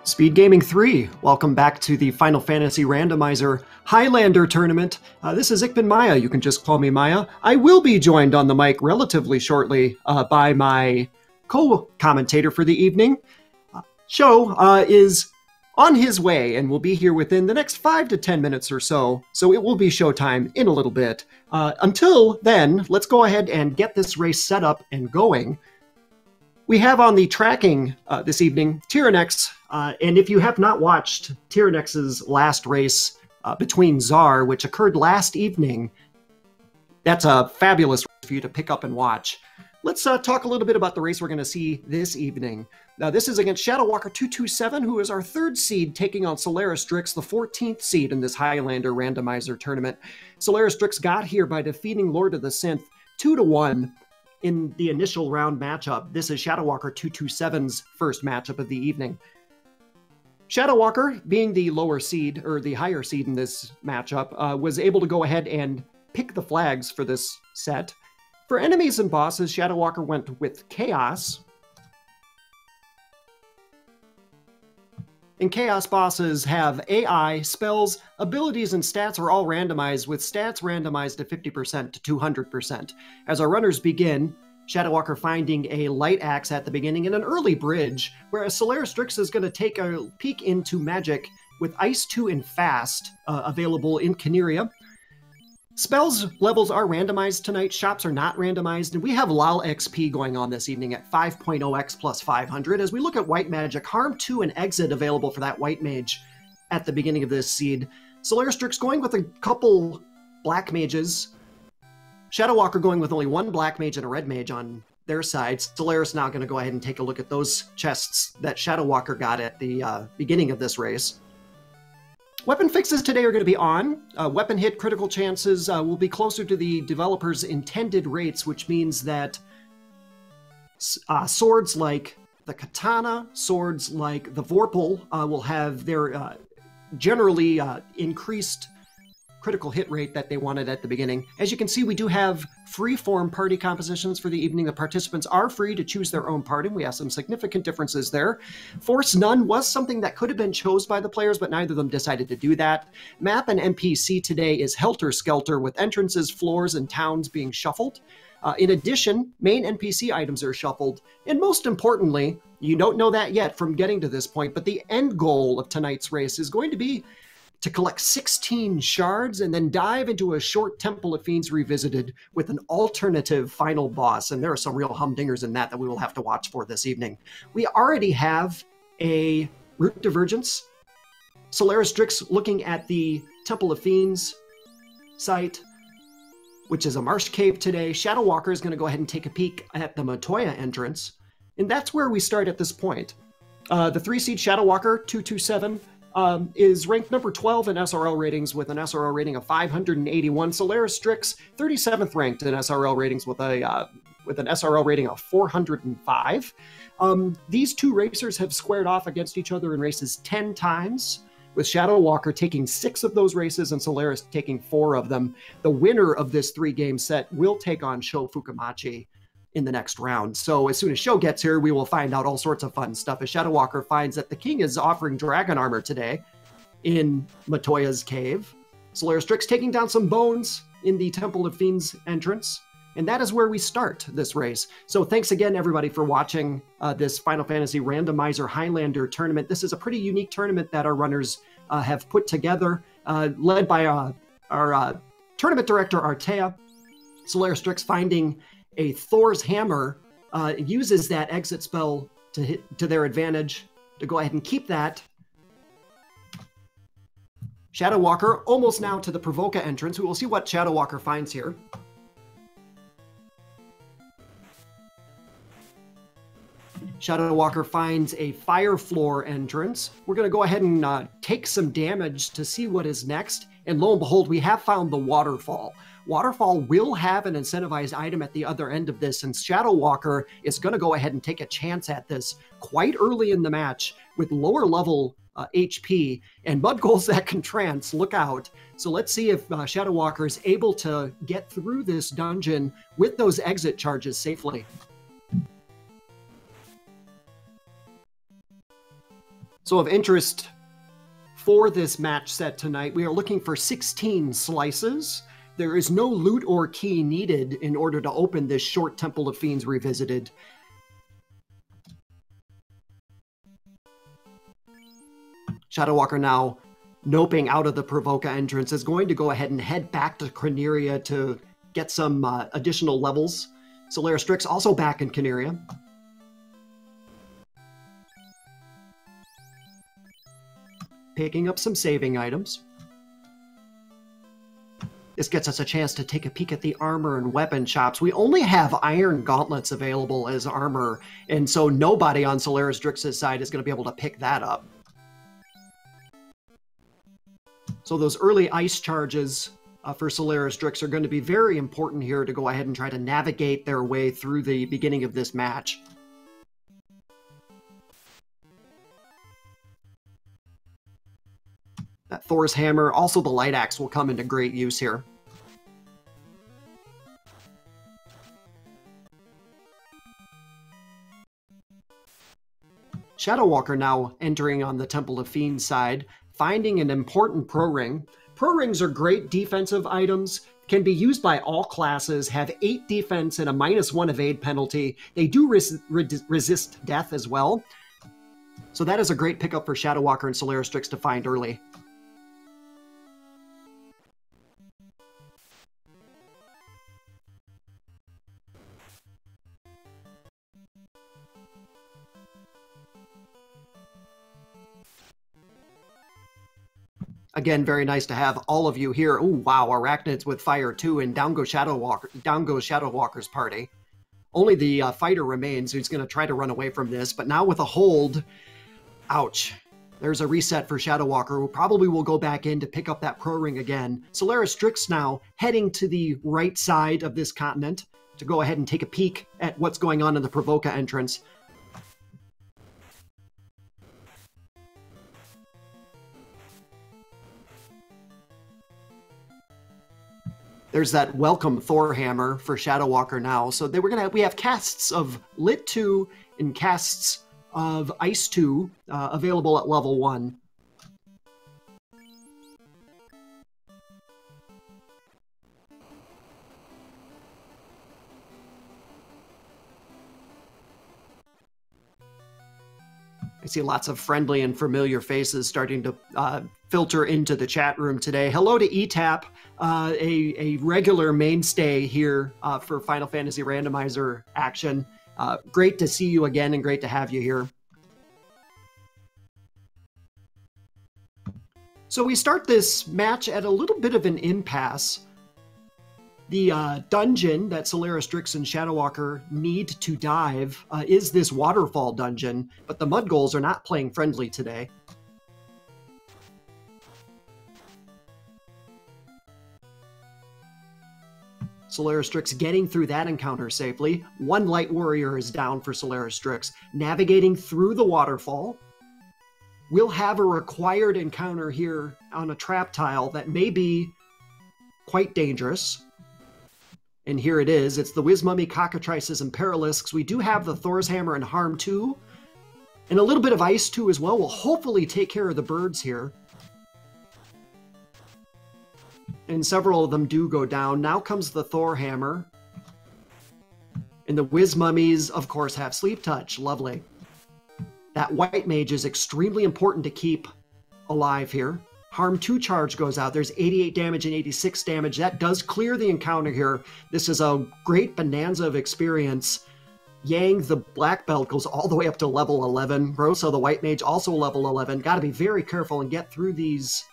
Speed Gaming 3, welcome back to the Final Fantasy Randomizer Highlander tournament. This is Ikman Maya, you can just call me Maya. I will be joined on the mic relatively shortly by my co-commentator for the evening. Sho is on his way and will be here within the next 5 to 10 minutes or so it will be showtime in a little bit. Until then, let's go ahead and get this race set up and going. We have on the tracking this evening Tyrannex, and if you have not watched Tyrannex's last race between Tsar, which occurred last evening, that's a fabulous race for you to pick up and watch. Let's talk a little bit about the race we're going to see this evening. Now, this is against ShadowWalker227, who is our 3rd seed, taking on SolarysDrix, the 14th seed in this Highlander randomizer tournament. SolarysDrix got here by defeating Lord of the Synth 2-1. In the initial round matchup. This is ShadowWalker227's first matchup of the evening. ShadowWalker, being the lower seed, or the higher seed in this matchup, was able to go ahead and pick the flags for this set. For enemies and bosses, ShadowWalker went with Chaos. And Chaos bosses have AI, spells, abilities, and stats are all randomized, with stats randomized to 50% to 200%. As our runners begin, ShadowWalker finding a light axe at the beginning and an early bridge, whereas SolarysDrix is going to take a peek into magic with Ice 2 and Fast available in Caneria. Spells levels are randomized tonight, shops are not randomized, and we have LOL XP going on this evening at 5.0x plus 500. As we look at White Magic, Harm 2 and Exit available for that White Mage at the beginning of this seed. SolarysDrix going with a couple Black Mages. ShadowWalker going with only 1 Black Mage and a Red Mage on their side. Solaris now going to go ahead and take a look at those chests that ShadowWalker got at the beginning of this race. Weapon fixes today are going to be on. Weapon hit critical chances will be closer to the developer's intended rates, which means that swords like the Katana, swords like the Vorpal will have their generally increased critical hit rate that they wanted at the beginning. As you can see, we do have free-form party compositions for the evening. The participants are free to choose their own party. We have some significant differences there. Force None was something that could have been chosen by the players, but neither of them decided to do that. Map and NPC today is Helter Skelter, with entrances, floors, and towns being shuffled. In addition, main NPC items are shuffled. And most importantly, you don't know that yet from getting to this point, but the end goal of tonight's race is going to be to collect 16 shards and then dive into a short Temple of Fiends Revisited with an alternative final boss. And there are some real humdingers in that we will have to watch for this evening. We already have a Root Divergence. SolarysDrix looking at the Temple of Fiends site, which is a marsh cave today. ShadowWalker is going to go ahead and take a peek at the Matoya entrance. And that's where we start at this point. The 3-seed ShadowWalker227 is ranked number 12 in SRL ratings with an SRL rating of 581. SolarysDrix, 37th ranked in SRL ratings with an SRL rating of 405. These two racers have squared off against each other in races 10 times, with ShadowWalker taking 6 of those races and Solaris taking 4 of them. The winner of this 3-game set will take on Sho Fukamachi in the next round. So as soon as Sho gets here, we will find out all sorts of fun stuff as ShadowWalker finds that the king is offering dragon armor today in Matoya's cave. SolarysDrix taking down some bones in the Temple of Fiends entrance. And that is where we start this race. So thanks again, everybody, for watching this Final Fantasy Randomizer Highlander tournament. This is a pretty unique tournament that our runners have put together, led by our tournament director, Artea. SolarysDrix finding a Thor's Hammer, uses that exit spell to their advantage to go ahead and keep that. ShadowWalker almost now to the Provoca entrance. We will see what ShadowWalker finds here. ShadowWalker finds a Fire Floor entrance. We're going to go ahead and take some damage to see what is next. And lo and behold, we have found the Waterfall. Waterfall will have an incentivized item at the other end of this, and ShadowWalker is going to go ahead and take a chance at this quite early in the match with lower level HP and mud goals that can trance. Look out. So let's see if ShadowWalker is able to get through this dungeon with those exit charges safely. So of interest for this match set tonight, we are looking for 16 slices. There is no loot or key needed in order to open this short Temple of Fiends Revisited. ShadowWalker now noping out of the Provoca entrance is going to go ahead and head back to Corneria to get some additional levels. SolarysDrix also back in Corneria. Picking up some saving items. This gets us a chance to take a peek at the armor and weapon shops. We only have iron gauntlets available as armor, and so nobody on SolarysDrix's side is going to be able to pick that up. So those early ice charges for SolarysDrix are going to be very important here to go ahead and try to navigate their way through the beginning of this match. That Thor's Hammer, also the Light Axe, will come into great use here. ShadowWalker now entering on the Temple of Fiends side, finding an important Pro Ring. Pro Rings are great defensive items, can be used by all classes, have 8 defense and a -1 evade penalty. They do resist death as well. So that is a great pickup for ShadowWalker and SolarysDrix to find early. Again, very nice to have all of you here. Oh, wow, Arachnids with fire too, and down goes ShadowWalker's party. Only the fighter remains, who's going to try to run away from this, but now with a hold, ouch. There's a reset for ShadowWalker, who probably will go back in to pick up that Pro Ring again. SolarysDrix now heading to the right side of this continent to go ahead and take a peek at what's going on in the Provoca entrance. There's that welcome Thor Hammer for ShadowWalker now. So we have casts of Lit 2 and casts of Ice 2 available at level 1. I see lots of friendly and familiar faces starting to filter into the chat room today. Hello to ETAP, a regular mainstay here for Final Fantasy Randomizer action. Great to see you again and great to have you here. So we start this match at a little bit of an impasse. The dungeon that SolarysDrix and ShadowWalker need to dive is this waterfall dungeon, but the Mudgulls are not playing friendly today. SolarysDrix getting through that encounter safely. One Light Warrior is down for SolarysDrix. Navigating through the waterfall. We'll have a required encounter here on a trap tile that may be quite dangerous. And here it is. It's the Wizmummy, Cockatrices, and Paralisks. We do have the Thor's Hammer and Harm 2. And a little bit of Ice 2 as well will hopefully take care of the birds here. And several of them do go down. Now comes the Thor Hammer. And the Wizmummies, of course, have Sleep Touch. Lovely. That White Mage is extremely important to keep alive here. Harm 2 charge goes out. There's 88 damage and 86 damage. That does clear the encounter here. This is a great bonanza of experience. Yang, the Black Belt, goes all the way up to level 11. Rosa, the White Mage, also level 11. Got to be very careful and get through these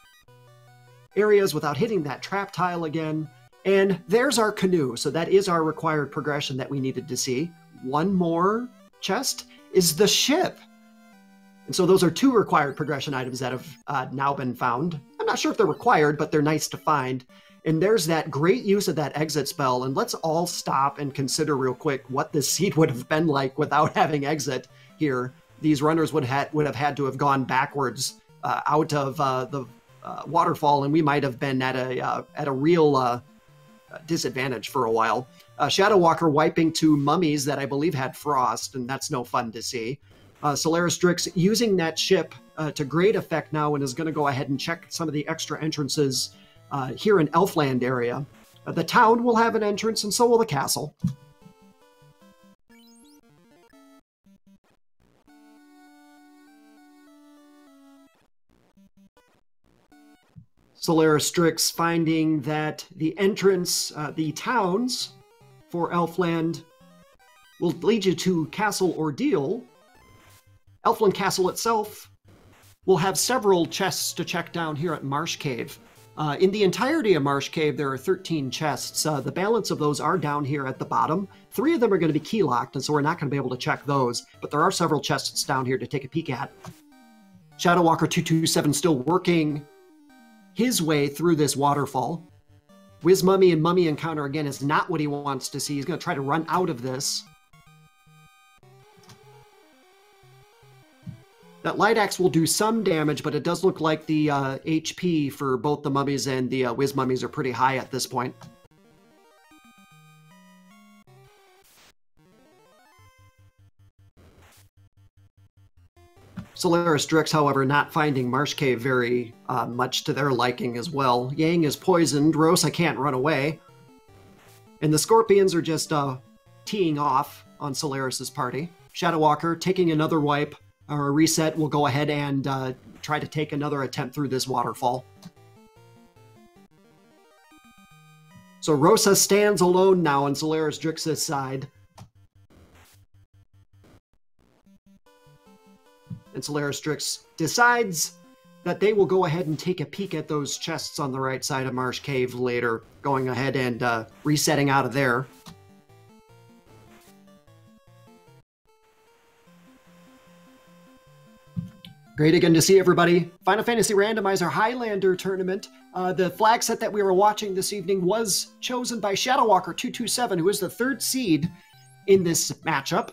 areas without hitting that trap tile again. And there's our canoe. So that is our required progression that we needed to see. One more chest is the ship. And so those are 2 required progression items that have now been found. I'm not sure if they're required, but they're nice to find. And there's that great use of that exit spell. And let's all stop and consider real quick what this seed would have been like without having exit here. These runners would have had to have gone backwards out of the waterfall, and we might have been at a real disadvantage for a while. ShadowWalker wiping 2 mummies that I believe had frost, and that's no fun to see. SolarysDrix using that ship to great effect now and is going to go ahead and check some of the extra entrances here in Elfland area. The town will have an entrance, and so will the castle. SolarysDrix finding that the entrance, the towns for Elfland will lead you to Castle Ordeal. Elfland Castle itself will have several chests to check down here at Marsh Cave. In the entirety of Marsh Cave, there are 13 chests. The balance of those are down here at the bottom. 3 of them are going to be key locked, and so we're not going to be able to check those, but there are several chests down here to take a peek at. ShadowWalker227 still working his way through this waterfall. Wiz Mummy and Mummy encounter, again, is not what he wants to see. He's going to try to run out of this. That light axe will do some damage, but it does look like the HP for both the mummies and the Wiz Mummies are pretty high at this point. SolarysDrix, however, not finding Marsh Cave very much to their liking as well. Yang is poisoned. Rosa can't run away. And the Scorpions are just teeing off on Solaris's party. ShadowWalker taking another wipe or a reset will go ahead and try to take another attempt through this waterfall. So Rosa stands alone now on SolarysDrix's side. And SolarysDrix decides that they will go ahead and take a peek at those chests on the right side of Marsh Cave later, going ahead and resetting out of there. Great again to see everybody. Final Fantasy Randomizer Highlander tournament. The flag set that we were watching this evening was chosen by ShadowWalker227, who is the 3rd seed in this matchup.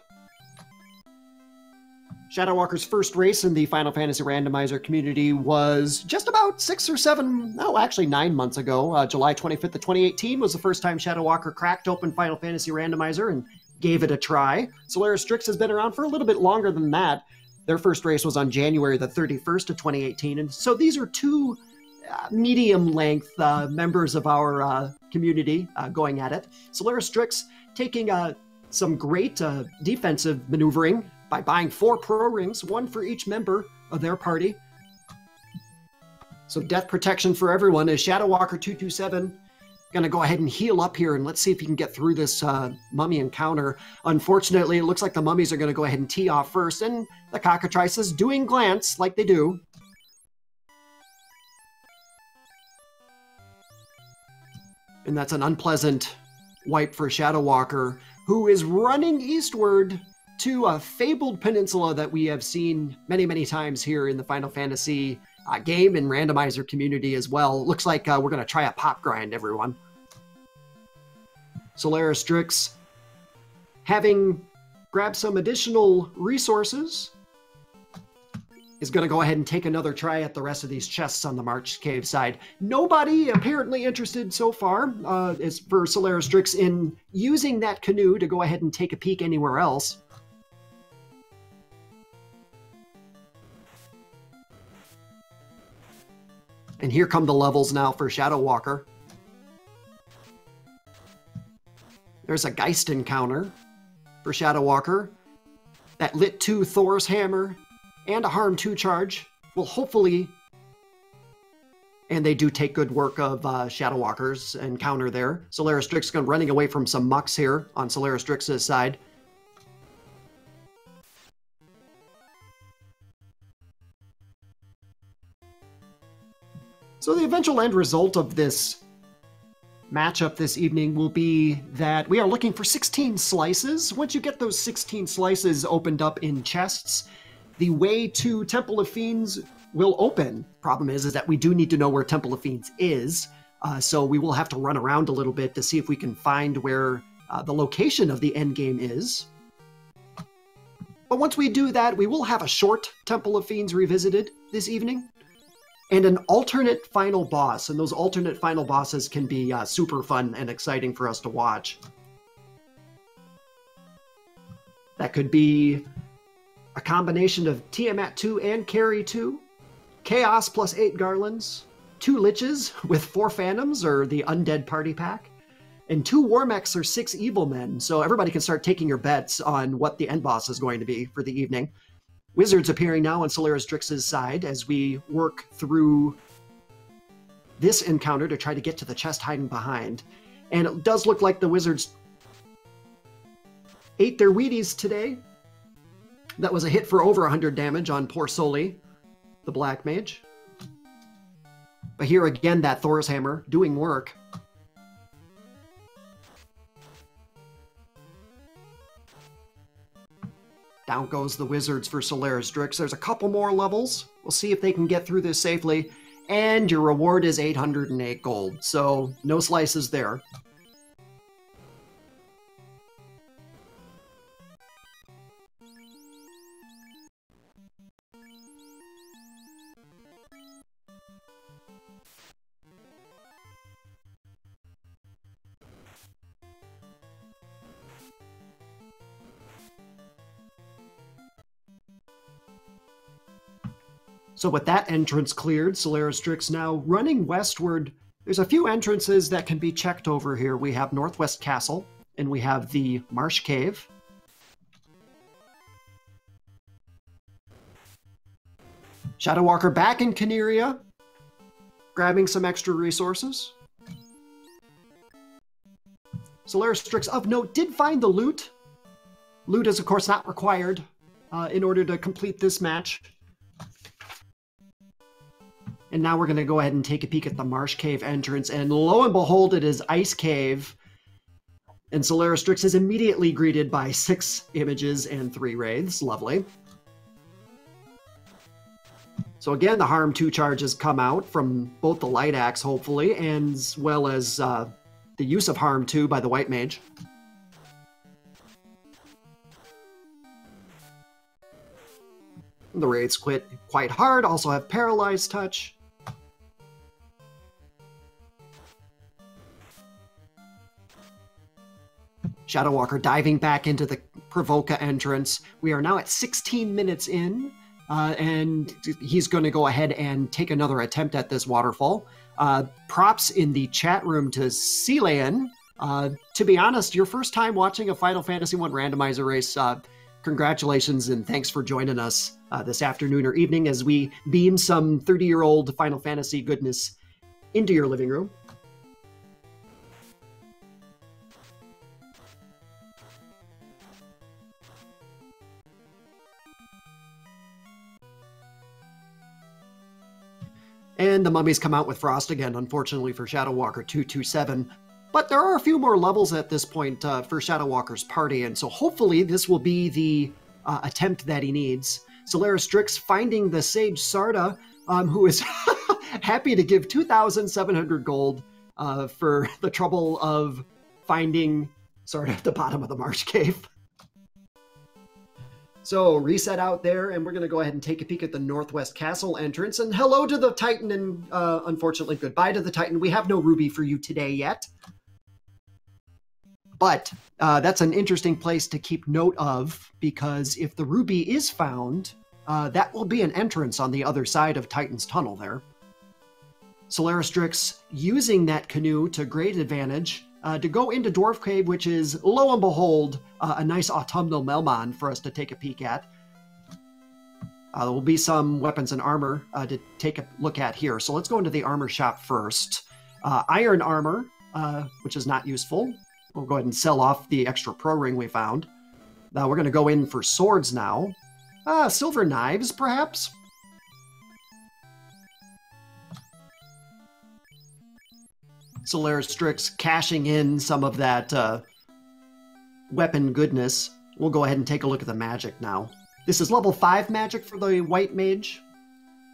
ShadowWalker's first race in the Final Fantasy Randomizer community was just about 9 months ago. July 25th of 2018 was the first time ShadowWalker cracked open Final Fantasy Randomizer and gave it a try. SolarysDrix has been around for a little bit longer than that. Their first race was on January the 31st of 2018, and so these are 2 medium-length members of our community going at it. SolarysDrix taking some great defensive maneuvering by buying 4 pro rings, 1 for each member of their party. So death protection for everyone is ShadowWalker227 going to go ahead and heal up here, and let's see if he can get through this mummy encounter. Unfortunately, it looks like the mummies are going to go ahead and tee off first, and the cockatrices doing glance like they do. And that's an unpleasant wipe for ShadowWalker, who is running eastward to a fabled peninsula that we have seen many, many times here in the Final Fantasy game and randomizer community as well. Looks like we're going to try a pop grind, everyone. SolarysDrix, having grabbed some additional resources, is going to go ahead and take another try at the rest of these chests on the Marsh Cave side. Nobody apparently interested so far is for SolarysDrix in using that canoe to go ahead and take a peek anywhere else. And here come the levels now for ShadowWalker. There's a Geist encounter for ShadowWalker. That Lit 2 Thor's Hammer and a Harm 2 charge will hopefully... And they do take good work of ShadowWalker's encounter there. SolarysDrix going running away from some mucks here on SolarysDrix's side. So the eventual end result of this matchup this evening will be that we are looking for 16 slices. Once you get those 16 slices opened up in chests, the way to Temple of Fiends will open. Problem is that we do need to know where Temple of Fiends is, so we will have to run around a little bit to see if we can find where the location of the endgame is. But once we do that, we will have a short Temple of Fiends revisited this evening, and an alternate final boss, and those alternate final bosses can be super fun and exciting for us to watch. That could be a combination of Tiamat 2 and Carry 2, Chaos plus 8 Garlands, 2 Liches with 4 Phantoms, or the Undead Party Pack, and 2 Warmechs or 6 Evil Men, so everybody can start taking your bets on what the end boss is going to be for the evening. Wizards appearing now on SolarysDrix's side as we work through this encounter to try to get to the chest hiding behind. And it does look like the Wizards ate their Wheaties today. That was a hit for over 100 damage on poor Soli, the Black Mage. But here again, that Thor's Hammer doing work. Down goes the Wizards for SolarysDrix. There's a couple more levels. We'll see if they can get through this safely. And your reward is 808 gold, so no slices there. So with that entrance cleared, SolarysDrix now running westward. There's a few entrances that can be checked over here. We have Northwest Castle, and we have the Marsh Cave. ShadowWalker back in Caneria, grabbing some extra resources. SolarysDrix, of note, did find the loot. Loot is, of course, not required in order to complete this match. And now we're going to go ahead and take a peek at the Marsh Cave entrance, and lo and behold, it is Ice Cave. And SolarysDrix is immediately greeted by 6 images and 3 wraiths. Lovely. So again, the Harm 2 charges come out from both the Light Axe, hopefully, and as well as the use of Harm 2 by the White Mage. The wraiths quit quite hard, also have Paralyzed Touch. ShadowWalker diving back into the Provoca entrance. We are now at 16 minutes in, and he's going to go ahead and take another attempt at this waterfall. Props in the chat room to Celian. To be honest, your first time watching a Final Fantasy I randomizer race, congratulations and thanks for joining us this afternoon or evening as we beam some 30-year-old Final Fantasy goodness into your living room. And the mummies come out with Frost again, unfortunately for ShadowWalker227. But there are a few more levels at this point for ShadowWalker's party, and so hopefully this will be the attempt that he needs. SolarysDrix finding the Sage Sarda, who is happy to give 2,700 gold for the trouble of finding Sarda at the bottom of the Marsh Cave. So reset out there, and we're going to go ahead and take a peek at the Northwest Castle entrance. And hello to the Titan, and unfortunately goodbye to the Titan. We have no ruby for you today yet. But that's an interesting place to keep note of, because if the ruby is found, that will be an entrance on the other side of Titan's tunnel there. SolarysDrix using that canoe to great advantage to go into Dwarf Cave, which is, lo and behold, a nice autumnal Melmon for us to take a peek at. There will be some weapons and armor to take a look at here. So let's go into the armor shop first. Iron armor, which is not useful. We'll go ahead and sell off the extra pro ring we found. Now we're going to go in for swords now. Silver knives, perhaps? SolarysDrix cashing in some of that weapon goodness. We'll go ahead and take a look at the magic now. This is level 5 magic for the White Mage.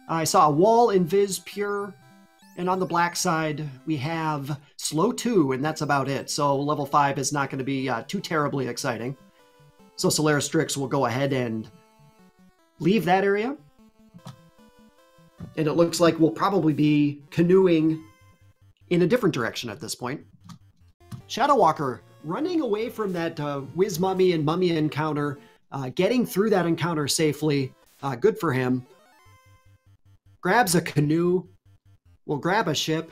I saw a wall in Viz Pure, and on the black side we have Slow 2, and that's about it. So level 5 is not going to be too terribly exciting. So SolarysDrix will go ahead and leave that area. And it looks like we'll probably be canoeing in a different direction at this point. ShadowWalker running away from that Wiz Mummy and Mummy encounter, getting through that encounter safely. Good for him. Grabs a canoe. We'll grab a ship.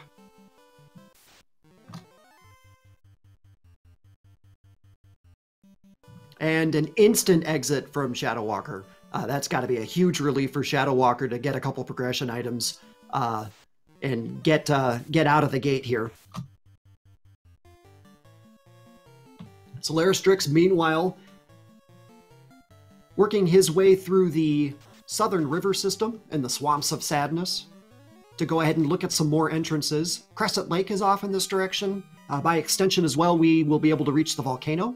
And an instant exit from ShadowWalker. That's got to be a huge relief for ShadowWalker to get a couple progression items and get out of the gate here. SolarysDrix, meanwhile, working his way through the southern river system and the Swamps of Sadness to go ahead and look at some more entrances. Crescent Lake is off in this direction. By extension as well, we will be able to reach the volcano.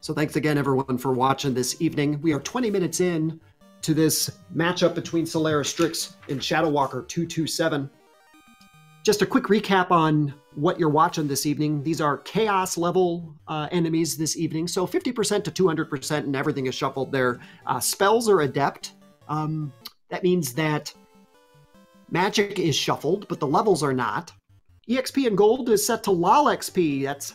So thanks again, everyone, for watching this evening. We are 20 minutes in to this matchup between SolarysDrix and ShadowWalker227. Just a quick recap on what you're watching this evening. These are chaos level enemies this evening. So 50% to 200% and everything is shuffled there. Spells are adept. That means that magic is shuffled, but the levels are not. EXP and gold is set to LOL XP. That's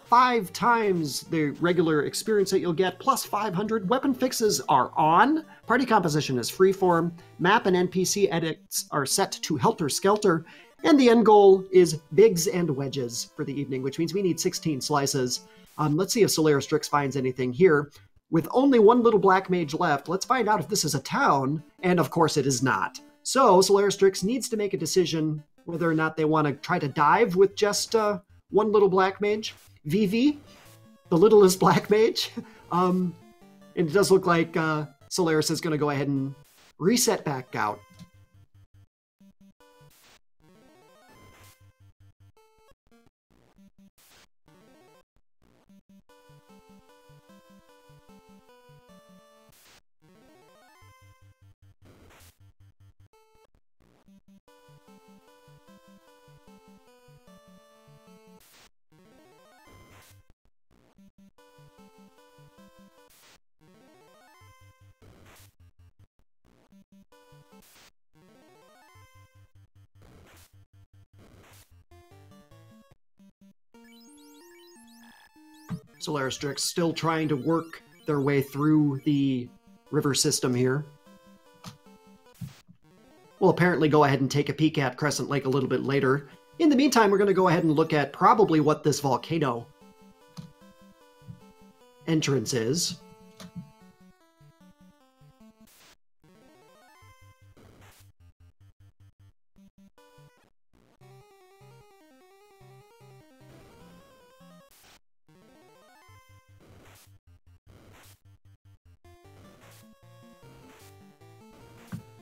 5 times the regular experience that you'll get, plus 500. Weapon fixes are on. Party composition is freeform. Map and NPC edits are set to Helter Skelter. And the end goal is bigs and wedges for the evening, which means we need 16 slices. Let's see if SolarysDrix finds anything here. With only one little black mage left, let's find out if this is a town. And of course it is not. So SolarysDrix needs to make a decision whether or not they want to try to dive with just one little black mage. VV, the littlest black mage. And it does look like Solarys is going to go ahead and reset back out. SolarysDrix still trying to work their way through the river system here. We'll apparently go ahead and take a peek at Crescent Lake a little bit later. In the meantime, we're going to go ahead and look at probably what this volcano entrance is.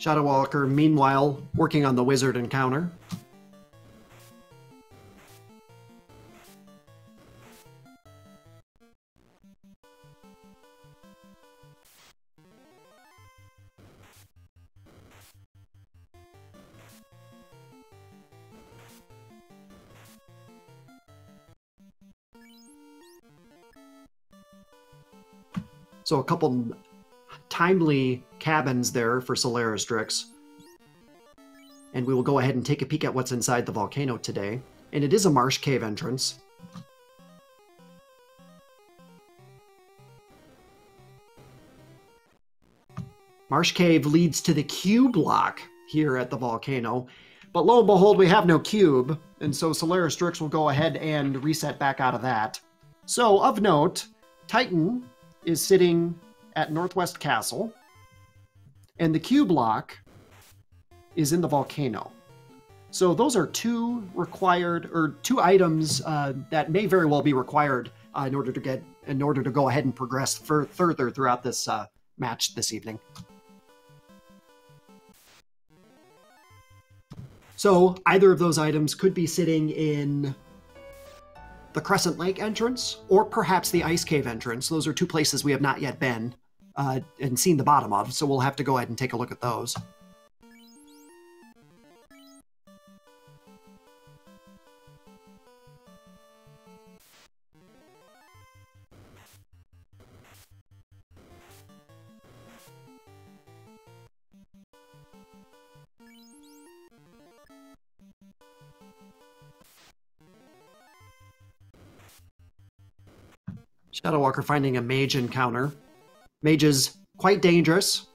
ShadowWalker, meanwhile, working on the wizard encounter. So a couple timely cabins there for SolarysDrix. And we will go ahead and take a peek at what's inside the volcano today. And it is a marsh cave entrance. Marsh cave leads to the cube lock here at the volcano. But lo and behold, we have no cube. And so SolarysDrix will go ahead and reset back out of that. So of note, Titan is sitting at Northwest Castle, and the cube lock is in the volcano. So those are two items that may very well be required in order to go ahead and progress further throughout this match this evening. So either of those items could be sitting in the Crescent Lake entrance, or perhaps the Ice Cave entrance. Those are two places we have not yet been and seen the bottom of, so we'll have to go ahead and take a look at those. ShadowWalker finding a mage encounter. Mage is quite dangerous.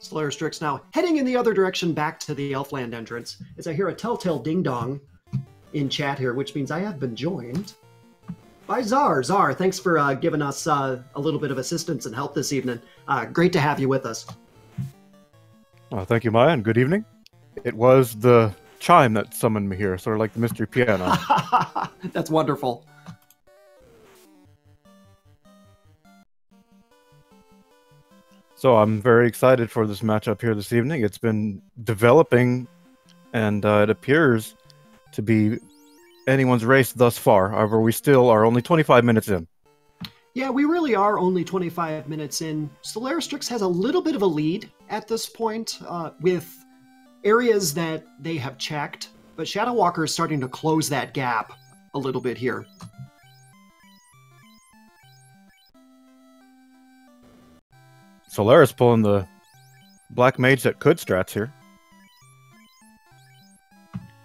SolarysDrix now heading in the other direction back to the Elfland entrance as I hear a telltale ding-dong in chat here, which means I have been joined by Czar. Czar, thanks for giving us a little bit of assistance and help this evening. Great to have you with us. Thank you, Maya, and good evening. It was the chime that summoned me here, sort of like the mystery piano. That's wonderful. So I'm very excited for this matchup here this evening. It's been developing, and it appears to be anyone's race thus far. However, we still are only 25 minutes in. Yeah, we really are only 25 minutes in. SolarysDrix has a little bit of a lead at this point with areas that they have checked, but ShadowWalker is starting to close that gap a little bit here. Solaris pulling the black mage that could strats here.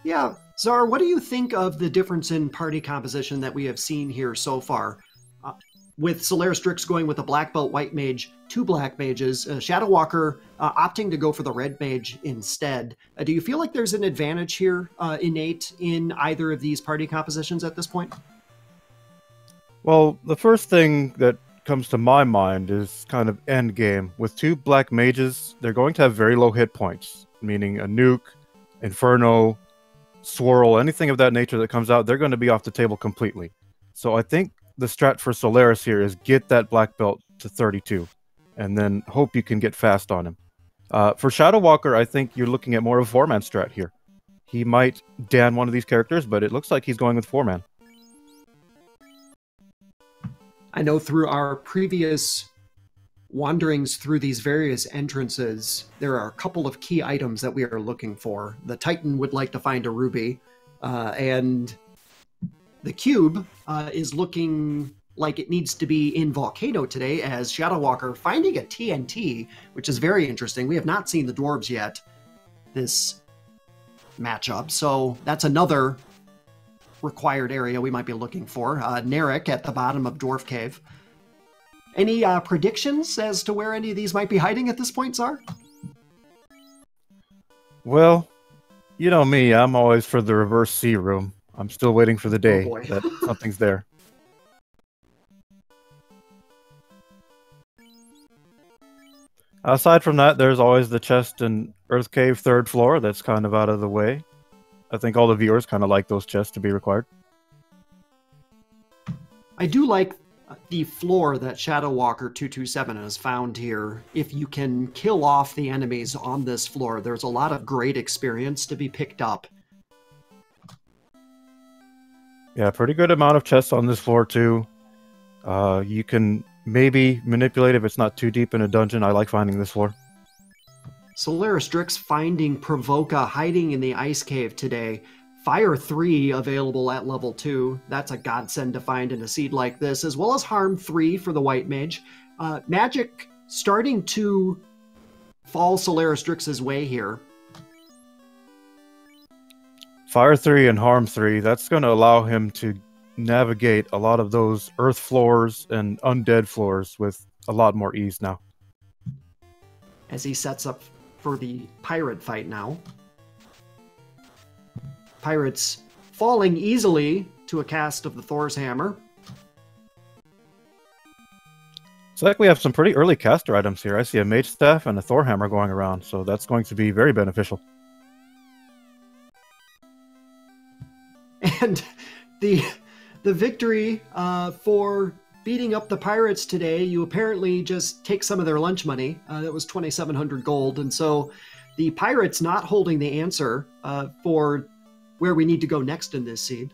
Yeah, Czar, what do you think of the difference in party composition that we have seen here so far? With SolarysDrix going with a black belt white mage, two black mages, ShadowWalker opting to go for the red mage instead. Do you feel like there's an advantage here innate in either of these party compositions at this point? Well, the first thing that comes to my mind is kind of endgame. With two black mages, they're going to have very low hit points, meaning a nuke, inferno, swirl, anything of that nature that comes out, they're going to be off the table completely. So I think the strat for Solaris here is get that black belt to 32 and then hope you can get fast on him. For ShadowWalker, I think you're looking at more of a 4-man strat here. He might Dan one of these characters, but it looks like he's going with 4-man. I know through our previous wanderings through these various entrances, there are a couple of key items that we are looking for. The Titan would like to find a ruby, and the cube is looking like it needs to be in Volcano today, as ShadowWalker finding a TNT, which is very interesting. We have not seen the dwarves yet this matchup, so that's another required area we might be looking for. Narek at the bottom of Dwarf Cave. Any predictions as to where any of these might be hiding at this point, Czar? Well, you know me, I'm always for the reverse C room. I'm still waiting for the day that something's there. Aside from that, there's always the chest in Earth Cave 3rd floor that's kind of out of the way. I think all the viewers kind of like those chests to be required. I do like the floor that ShadowWalker227 has found here. If you can kill off the enemies on this floor, there's a lot of great experience to be picked up. Yeah, pretty good amount of chests on this floor too. You can maybe manipulate if it's not too deep in a dungeon. I like finding this floor. SolarysDrix finding Provoka hiding in the Ice Cave today. Fire 3 available at level 2. That's a godsend to find in a seed like this, as well as Harm 3 for the White Mage. Magic starting to fall SolarysDrix's way here. Fire 3 and Harm 3, that's going to allow him to navigate a lot of those earth floors and undead floors with a lot more ease now. As he sets up for the pirate fight now. Pirates falling easily to a cast of the Thor's Hammer. It's like we have some pretty early caster items here. I see a Mage Staff and a Thor Hammer going around, so that's going to be very beneficial. And the victory for beating up the pirates today, you apparently just take some of their lunch money. That was 2,700 gold. And so the pirates not holding the answer for where we need to go next in this seed.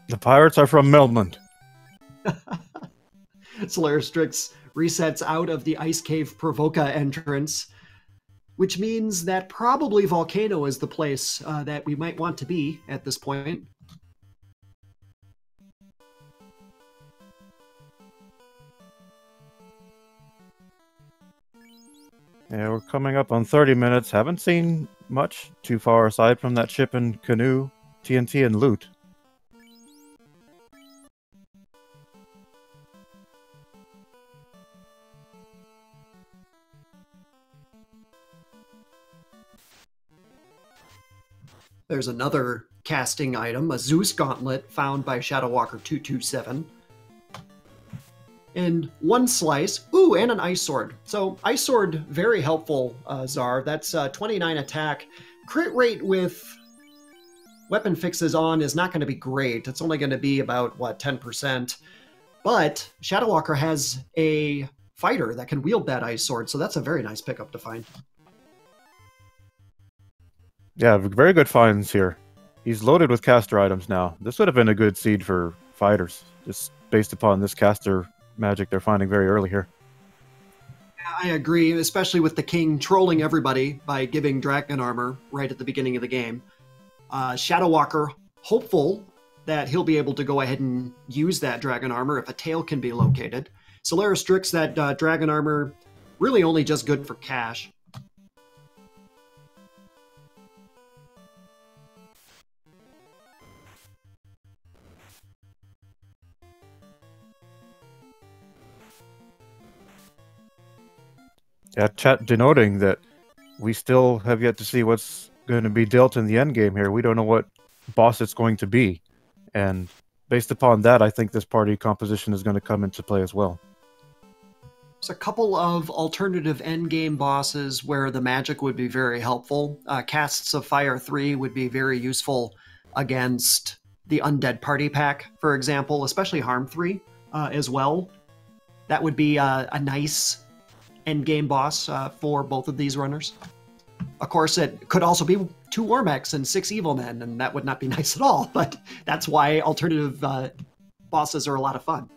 The pirates are from Melmond. SolarysDrix resets out of the Ice Cave Provoca entrance, which means that probably Volcano is the place that we might want to be at this point. Yeah, we're coming up on 30 minutes. Haven't seen much too far aside from that ship and canoe, TNT, and loot. There's another casting item, a Zeus Gauntlet found by ShadowWalker227. And one slice, ooh, and an Ice Sword. So Ice Sword, very helpful, Czar. That's 29 attack. Crit rate with weapon fixes on is not going to be great. It's only going to be about, what, 10%. But ShadowWalker has a fighter that can wield that Ice Sword, so that's a very nice pickup to find. Yeah, very good finds here. He's loaded with caster items now. This would have been a good seed for fighters, just based upon this caster magic they're finding very early here. I agree, especially with the king trolling everybody by giving dragon armor right at the beginning of the game. ShadowWalker, hopeful that he'll be able to go ahead and use that dragon armor if a tail can be located. SolarysDrix, that dragon armor, really only just good for cash. Yeah, chat denoting that we still have yet to see what's going to be dealt in the end game here. We don't know what boss it's going to be. And based upon that, I think this party composition is going to come into play as well. There's a couple of alternative endgame bosses where the magic would be very helpful. Casts of Fire 3 would be very useful against the Undead Party Pack, for example, especially Harm 3 as well. That would be a nice endgame boss for both of these runners. Of course, it could also be 2 Warmechs and 6 Evil Men, and that would not be nice at all, but that's why alternative bosses are a lot of fun.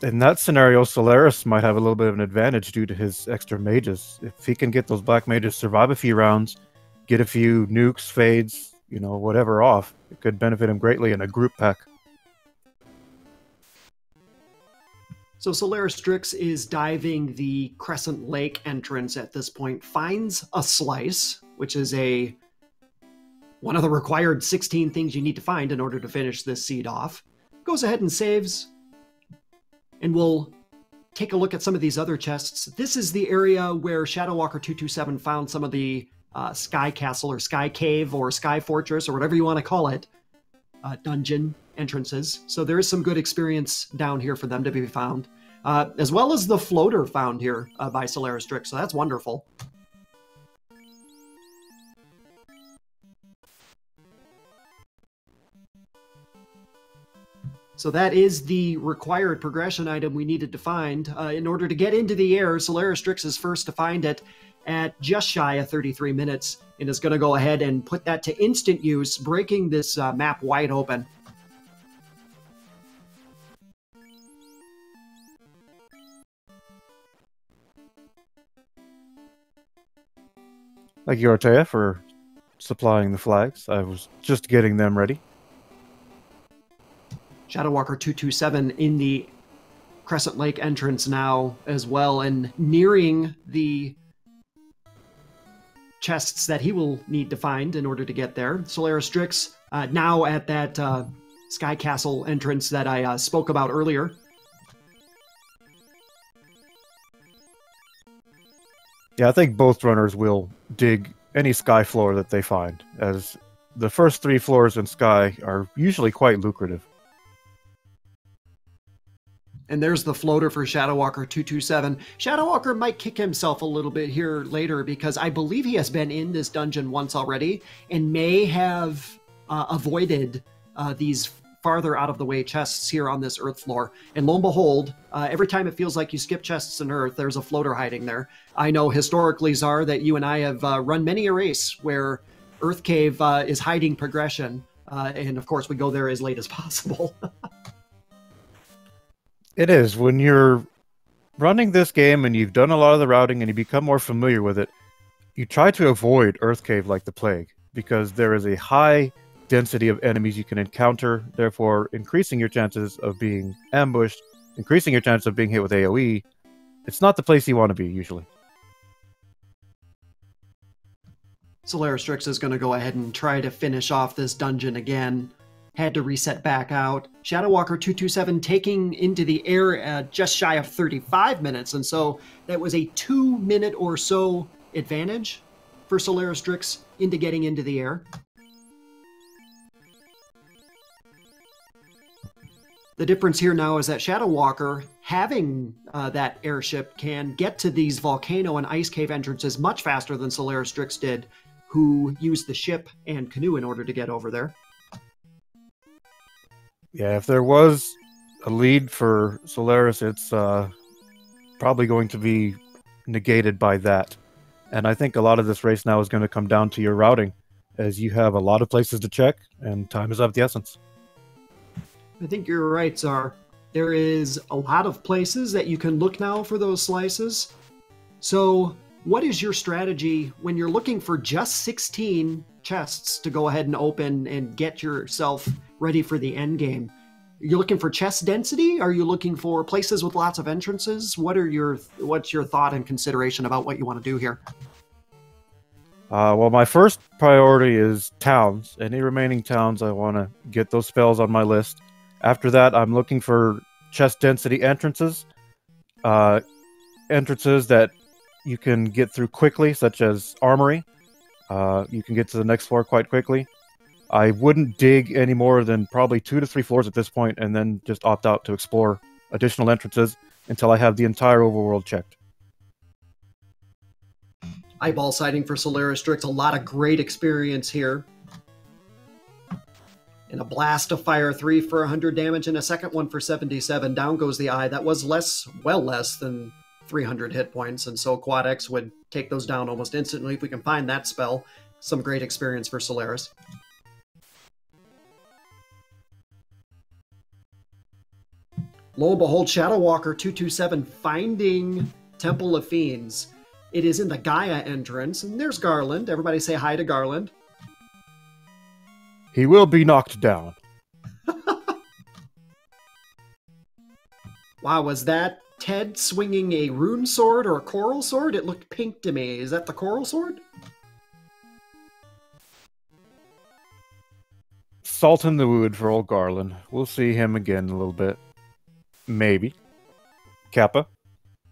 In that scenario, Solaris might have a little bit of an advantage due to his extra mages. If he can get those black mages survive a few rounds, get a few nukes, fades, you know, whatever off, it could benefit him greatly in a group pack. So SolarysDrix is diving the Crescent Lake entrance at this point, finds a slice, which is one of the required 16 things you need to find in order to finish this seed off. Goes ahead and saves, and we'll take a look at some of these other chests. This is the area where ShadowWalker227 found some of the Sky Castle or Sky Cave or Sky Fortress or whatever you want to call it, dungeon entrances. So there is some good experience down here for them to be found, as well as the floater found here by SolarysDrix. So that's wonderful. So that is the required progression item we needed to find. In order to get into the air, SolarysDrix is first to find it at just shy of 33 minutes, and is going to go ahead and put that to instant use, breaking this map wide open. Thank you, Ortea, for supplying the flags. I was just getting them ready. ShadowWalker227 in the Crescent Lake entrance now as well, and nearing the chests that he will need to find in order to get there. SolarysDrix now at that Sky Castle entrance that I spoke about earlier. Yeah, I think both runners will dig any sky floor that they find, as the first 3 floors in Sky are usually quite lucrative. And there's the floater for ShadowWalker227. ShadowWalker might kick himself a little bit here later because I believe he has been in this dungeon once already and may have avoided these farther out of the way chests here on this earth floor. And lo and behold, every time it feels like you skip chests in earth, there's a floater hiding there. I know historically, Czar, that you and I have run many a race where Earth Cave is hiding progression. And of course, we go there as late as possible. It is. When you're running this game and you've done a lot of the routing and you become more familiar with it, you try to avoid Earth Cave like the plague, because there is a high density of enemies you can encounter, therefore increasing your chances of being ambushed, increasing your chance of being hit with AoE. It's not the place you want to be, usually. SolarysDrix is going to go ahead and try to finish off this dungeon again. Had to reset back out. ShadowWalker227 taking into the air just shy of 35 minutes, and so that was a 2-minute or so advantage for SolarysDrix into getting into the air. The difference here now is that ShadowWalker, having that airship, can get to these volcano and ice cave entrances much faster than SolarysDrix did, who used the ship and canoe in order to get over there. Yeah, if there was a lead for Solaris, it's probably going to be negated by that. And I think a lot of this race now is going to come down to your routing, as you have a lot of places to check, and time is of the essence. I think you're right, Czar. There is a lot of places that you can look now for those slices. So what is your strategy when you're looking for just 16 chests to go ahead and open and get yourself ready for the end game? You're looking for chest density? Are you looking for places with lots of entrances? What's your thought and consideration about what you want to do here? Well, my first priority is towns. Any remaining towns, I want to get those spells on my list. After that, I'm looking for chest density entrances. Entrances that you can get through quickly, such as Armory. You can get to the next floor quite quickly. I wouldn't dig any more than probably 2 to 3 floors at this point, and then just opt out to explore additional entrances until I have the entire overworld checked. Eyeball sighting for SolarysDrix, a lot of great experience here. And a blast of fire, 3 for 100 damage, and a second one for 77. Down goes the eye. That was well less than 300 hit points, and so Quad X would take those down almost instantly if we can find that spell. Some great experience for Solaris. Lo and behold, ShadowWalker227 finding Temple of Fiends. It is in the Gaia entrance, and there's Garland. Everybody say hi to Garland. He will be knocked down. Wow, was that Ted swinging a rune sword or a coral sword? It looked pink to me. Is that the coral sword? Salt in the wood for old Garland. We'll see him again in a little bit. Maybe. Kappa.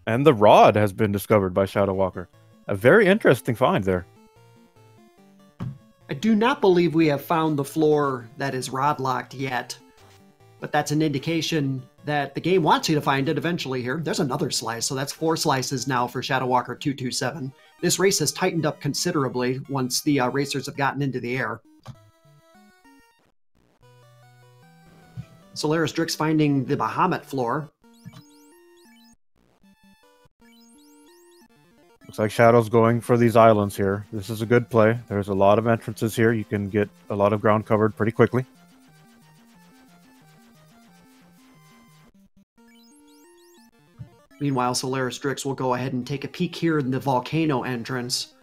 And the rod has been discovered by ShadowWalker. A very interesting find there. I do not believe we have found the floor that is rod-locked yet, but that's an indication that the game wants you to find it eventually here. There's another slice, so that's 4 slices now for ShadowWalker227. This race has tightened up considerably once the racers have gotten into the air. SolarysDrix finding the Bahamut floor. Looks like Shadow's going for these islands here. This is a good play. There's a lot of entrances here. You can get a lot of ground covered pretty quickly. Meanwhile, SolarysDrix will go ahead and take a peek here in the volcano entrance.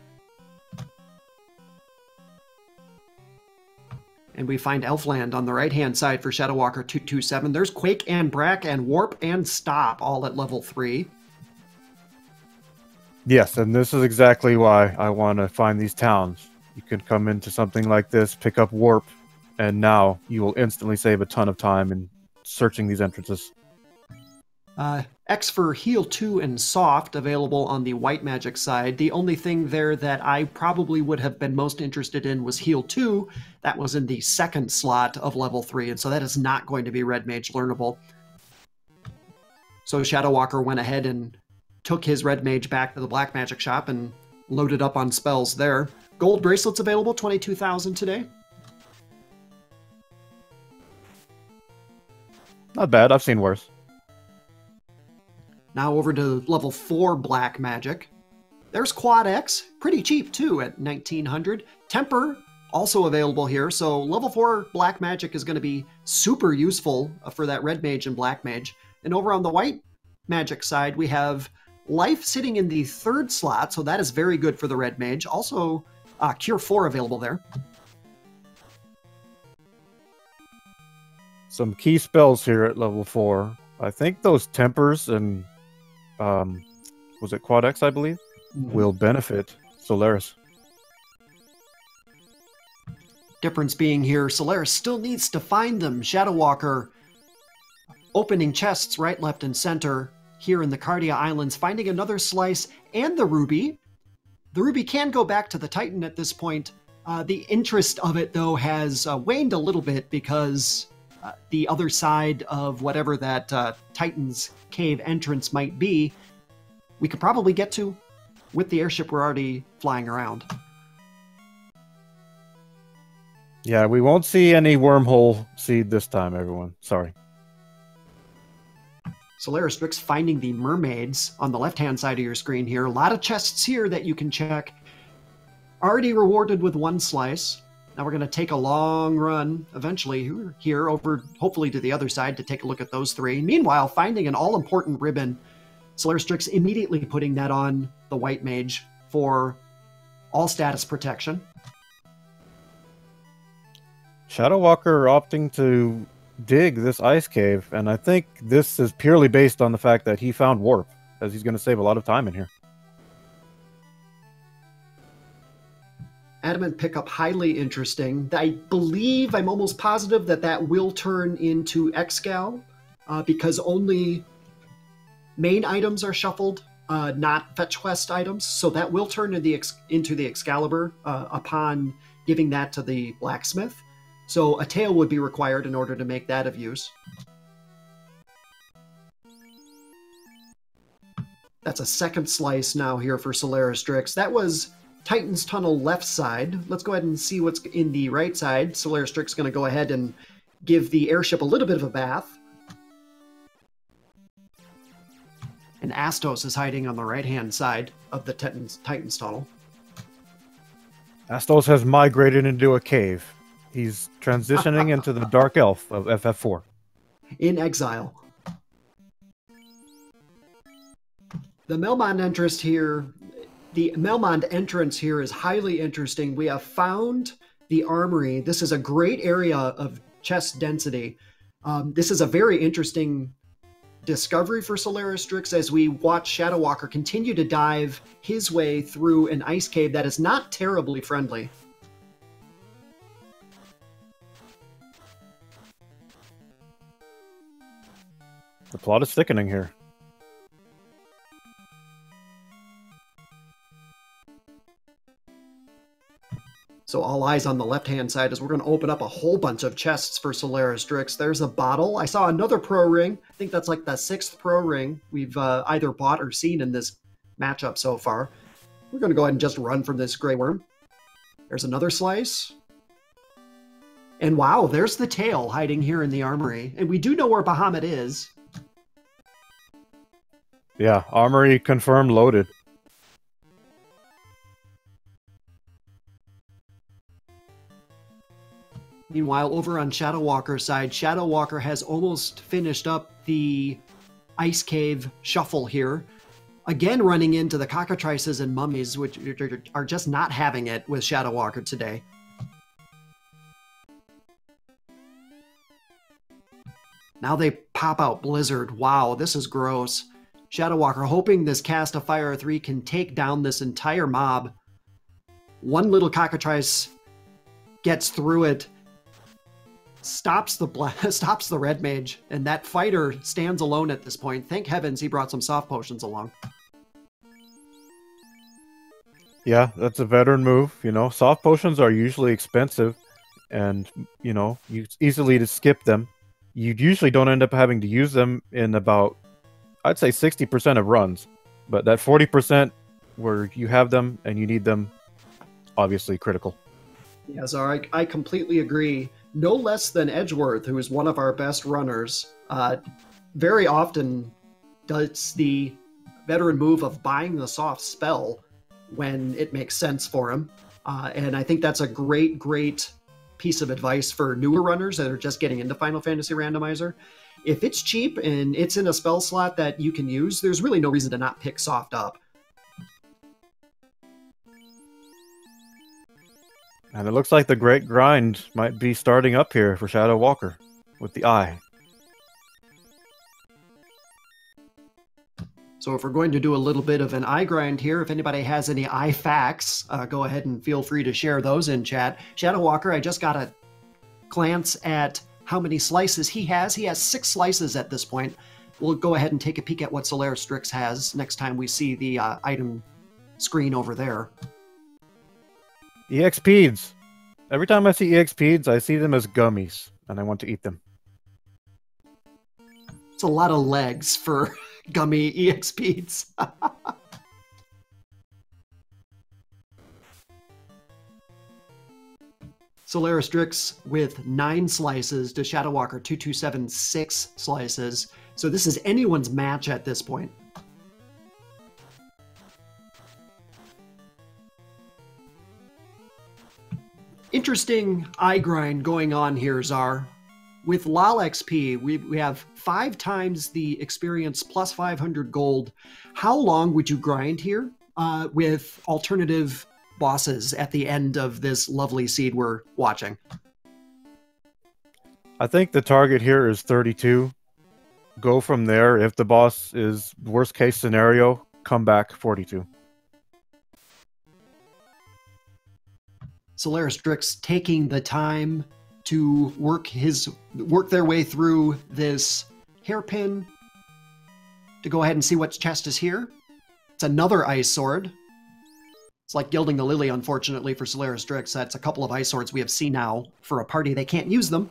And we find Elfland on the right-hand side for ShadowWalker227. There's Quake and Brack and Warp and Stop all at level 3. Yes, and this is exactly why I want to find these towns. You can come into something like this, pick up Warp, and now you will instantly save a ton of time in searching these entrances. X for Heal 2 and Soft available on the White Magic side. The only thing there that I probably would have been most interested in was Heal 2. That was in the second slot of level 3, and so that is not going to be Red Mage learnable. So ShadowWalker went ahead and took his Red Mage back to the Black Magic shop and loaded up on spells there. Gold bracelets available, 22,000 today. Not bad, I've seen worse. Now over to level 4 Black Magic. There's Quad X, pretty cheap too at 1900. Temper, also available here, so level 4 Black Magic is going to be super useful for that Red Mage and Black Mage. And over on the White Magic side, we have Life sitting in the 3rd slot, so that is very good for the Red Mage. Also, Cure 4 available there. Some key spells here at level 4. I think those Tempers and was it Quad X, I believe, will benefit Solaris. Difference being here, Solaris still needs to find them. ShadowWalker opening chests right, left, and center here in the Cardia Islands, finding another slice and the Ruby. The Ruby can go back to the Titan at this point. The interest of it, though, has waned a little bit because the other side of whatever that Titan's cave entrance might be, we could probably get to with the airship we're already flying around. Yeah, we won't see any wormhole seed this time, everyone. Sorry. SolarysDrix finding the mermaids on the left-hand side of your screen here. A lot of chests here that you can check. Already rewarded with 1 slice. Now we're going to take a long run, eventually, here over, hopefully to the other side to take a look at those 3. Meanwhile, finding an all-important ribbon, SolarysDrix immediately putting that on the White Mage for all status protection. ShadowWalker opting to dig this ice cave, and I think this is purely based on the fact that he found Warp, as he's going to save a lot of time in here. Adamant pickup, highly interesting. I believe, I'm almost positive that that will turn into Excal, because only main items are shuffled, not fetch quest items. So that will turn into the Excalibur upon giving that to the blacksmith. So a tail would be required in order to make that of use. That's a second slice now here for SolarysDrix. That was Titan's Tunnel left side. Let's go ahead and see what's in the right side. SolarysDrix is going to go ahead and give the airship a little bit of a bath. And Astos is hiding on the right-hand side of the Titan's Tunnel. Astos has migrated into a cave. He's transitioning into the Dark Elf of FF4. In exile. The Melmond entrance here, is highly interesting. We have found the armory. This is a great area of chest density. This is a very interesting discovery for SolarysDrix as we watch ShadowWalker continue to dive his way through an ice cave that is not terribly friendly. The plot is thickening here. So all eyes on the left-hand side as we're going to open up a whole bunch of chests for SolarysDrix. There's a bottle. I saw another pro ring. I think that's like the 6th pro ring we've either bought or seen in this matchup so far. We're going to go ahead and just run from this Grey Worm. There's another slice. And wow, there's the tail hiding here in the armory. And we do know where Bahamut is. Yeah, armory confirmed loaded. Meanwhile, over on ShadowWalker's side, ShadowWalker has almost finished up the Ice Cave shuffle here. Again, running into the cockatrices and mummies, which are just not having it with ShadowWalker today. Now they pop out Blizzard. Wow, this is gross. ShadowWalker hoping this cast of Fire 3 can take down this entire mob. One little cockatrice gets through it, stops the red mage, and that fighter stands alone at this point. Thank heavens he brought some soft potions along. Yeah, that's a veteran move. You know, soft potions are usually expensive, and you know, it's easily to skip them. You usually don't end up having to use them in about, I'd say 60% of runs, but that 40% where you have them and you need them, obviously critical. Yeah, Zara, I completely agree. No less than Edgeworth, who is one of our best runners, very often does the veteran move of buying the soft spell when it makes sense for him. And I think that's a great, great piece of advice for newer runners that are just getting into Final Fantasy Randomizer. If it's cheap and it's in a spell slot that you can use, there's really no reason to not pick soft up. And it looks like the great grind might be starting up here for ShadowWalker with the eye. So if we're going to do a little bit of an eye grind here, if anybody has any eye facts, go ahead and feel free to share those in chat. ShadowWalker, I just got a glance at how many slices he has. He has 6 slices at this point. We'll go ahead and take a peek at what SolarysDrix has next time we see the item screen over there. EXPs. Every time I see EXPs, I see them as gummies, and I want to eat them. It's a lot of legs for gummy EXPs. SolarysDrix with 9 slices to ShadowWalker227 6 slices. So this is anyone's match at this point. Interesting eye grind going on here, Czar. With LOL XP, we have 5 times the experience plus 500 gold. How long would you grind here with alternative bosses at the end of this lovely seed we're watching? I think the target here is 32. Go from there. If the boss is worst case scenario, come back 42. SolarysDrix taking the time to work their way through this hairpin to go ahead and see what chest is here. It's another ice sword. It's like gilding the lily, unfortunately, for SolarysDrix. That's a couple of ice swords we have seen now for a party. They can't use them.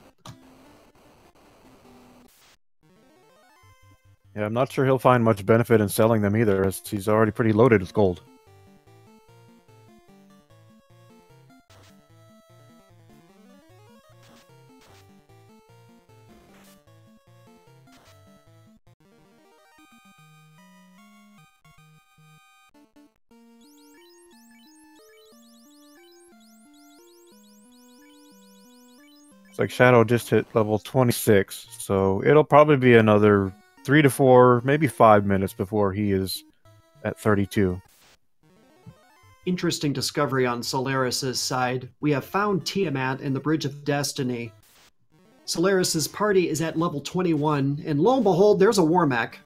Yeah, I'm not sure he'll find much benefit in selling them either, as he's already pretty loaded with gold. It's like Shadow just hit level 26, so it'll probably be another 3 to 4, maybe 5 minutes before he is at 32. Interesting discovery on Solaris' side. We have found Tiamat in the Bridge of Destiny. Solaris' party is at level 21, and lo and behold, there's a war mech.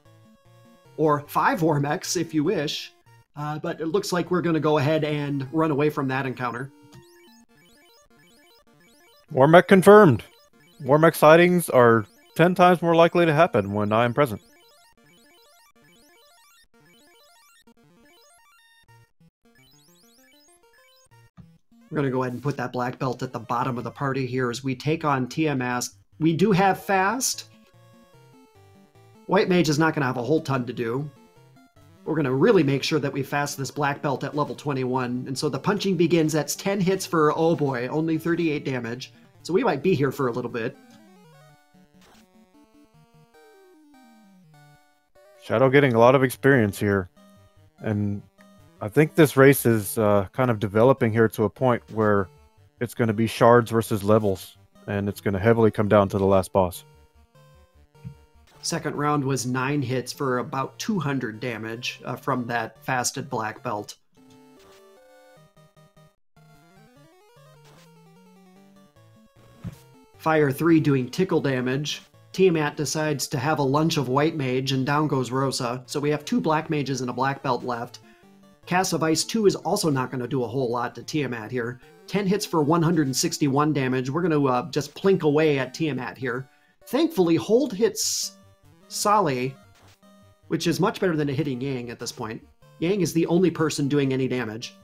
Or 5 war mechs, if you wish. But it looks like we're going to go ahead and run away from that encounter. War mech confirmed. War mech sightings are 10 times more likely to happen when I am present. We're going to go ahead and put that black belt at the bottom of the party here as we take on Tiamat. We do have fast. White Mage is not going to have a whole ton to do. We're going to really make sure that we fast this black belt at level 21. And so the punching begins. That's 10 hits for, oh boy, only 38 damage. So we might be here for a little bit. Shadow getting a lot of experience here. And I think this race is kind of developing here to a point where it's going to be shards versus levels. And it's going to heavily come down to the last boss. Second round was 9 hits for about 200 damage from that fasted black belt. Fire 3 doing tickle damage. Tiamat decides to have a lunch of white mage, and down goes Rosa. So we have 2 black mages and a black belt left. Cast of Ice 2 is also not going to do a whole lot to Tiamat here. 10 hits for 161 damage. We're going to just plink away at Tiamat here. Thankfully, Hold hits Sali, which is much better than hitting Yang at this point. Yang is the only person doing any damage.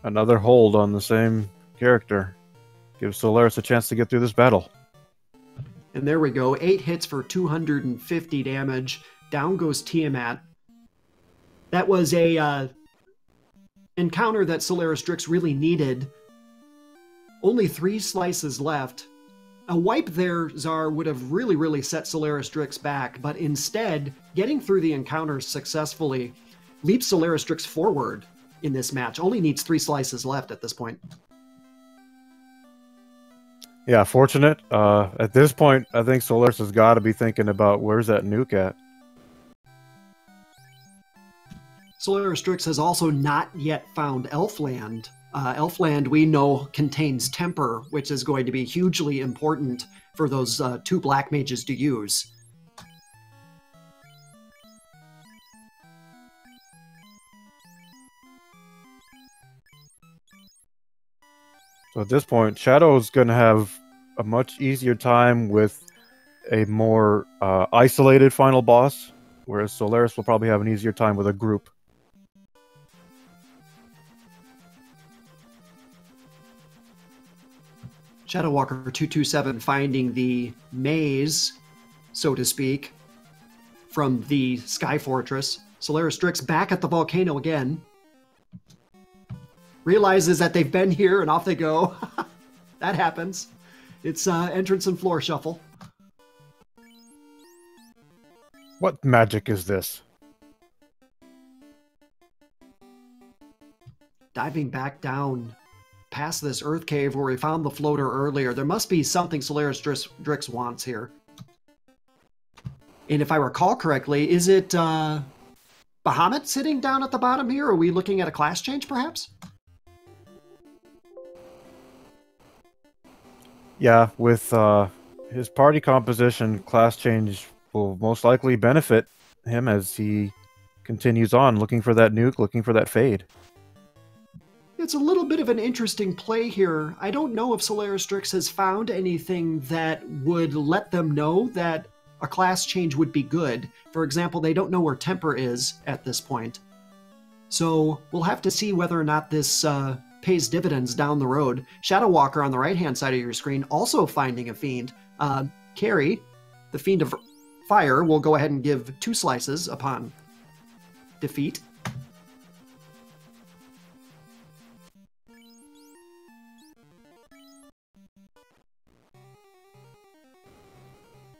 Another hold on the same character. Gives Solaris a chance to get through this battle. And there we go. 8 hits for 250 damage. Down goes Tiamat. That was a encounter that SolarysDrix really needed. Only 3 slices left. A wipe there, Czar, would have really set SolarysDrix back, but instead, getting through the encounter successfully leaps SolarysDrix forward in this match. Only needs 3 slices left at this point. Yeah, fortunate. At this point, I think Solaris has got to be thinking about where's that nuke at. SolarysDrix has also not yet found Elfland. Elfland, we know, contains Temper, which is going to be hugely important for those 2 black mages to use. So at this point, Shadow's going to have a much easier time with a more isolated final boss, whereas Solaris will probably have an easier time with a group. ShadowWalker227 finding the maze, so to speak, from the Sky Fortress. SolarysDrix back at the volcano again. Realizes that they've been here and off they go. That happens. It's entrance and floor shuffle. What magic is this? Diving back down past this earth cave where we found the floater earlier. There must be something SolarysDrix wants here. And if I recall correctly, is it Bahamut sitting down at the bottom here? Are we looking at a class change, perhaps? Yeah, with his party composition, class change will most likely benefit him as he continues on looking for that nuke, looking for that fade. It's a little bit of an interesting play here. I don't know if SolarysDrix has found anything that would let them know that a class change would be good. For example, they don't know where Temper is at this point. So we'll have to see whether or not this pays dividends down the road. ShadowWalker on the right-hand side of your screen also finding a fiend. Carrie, the Fiend of Fire, will go ahead and give 2 slices upon defeat.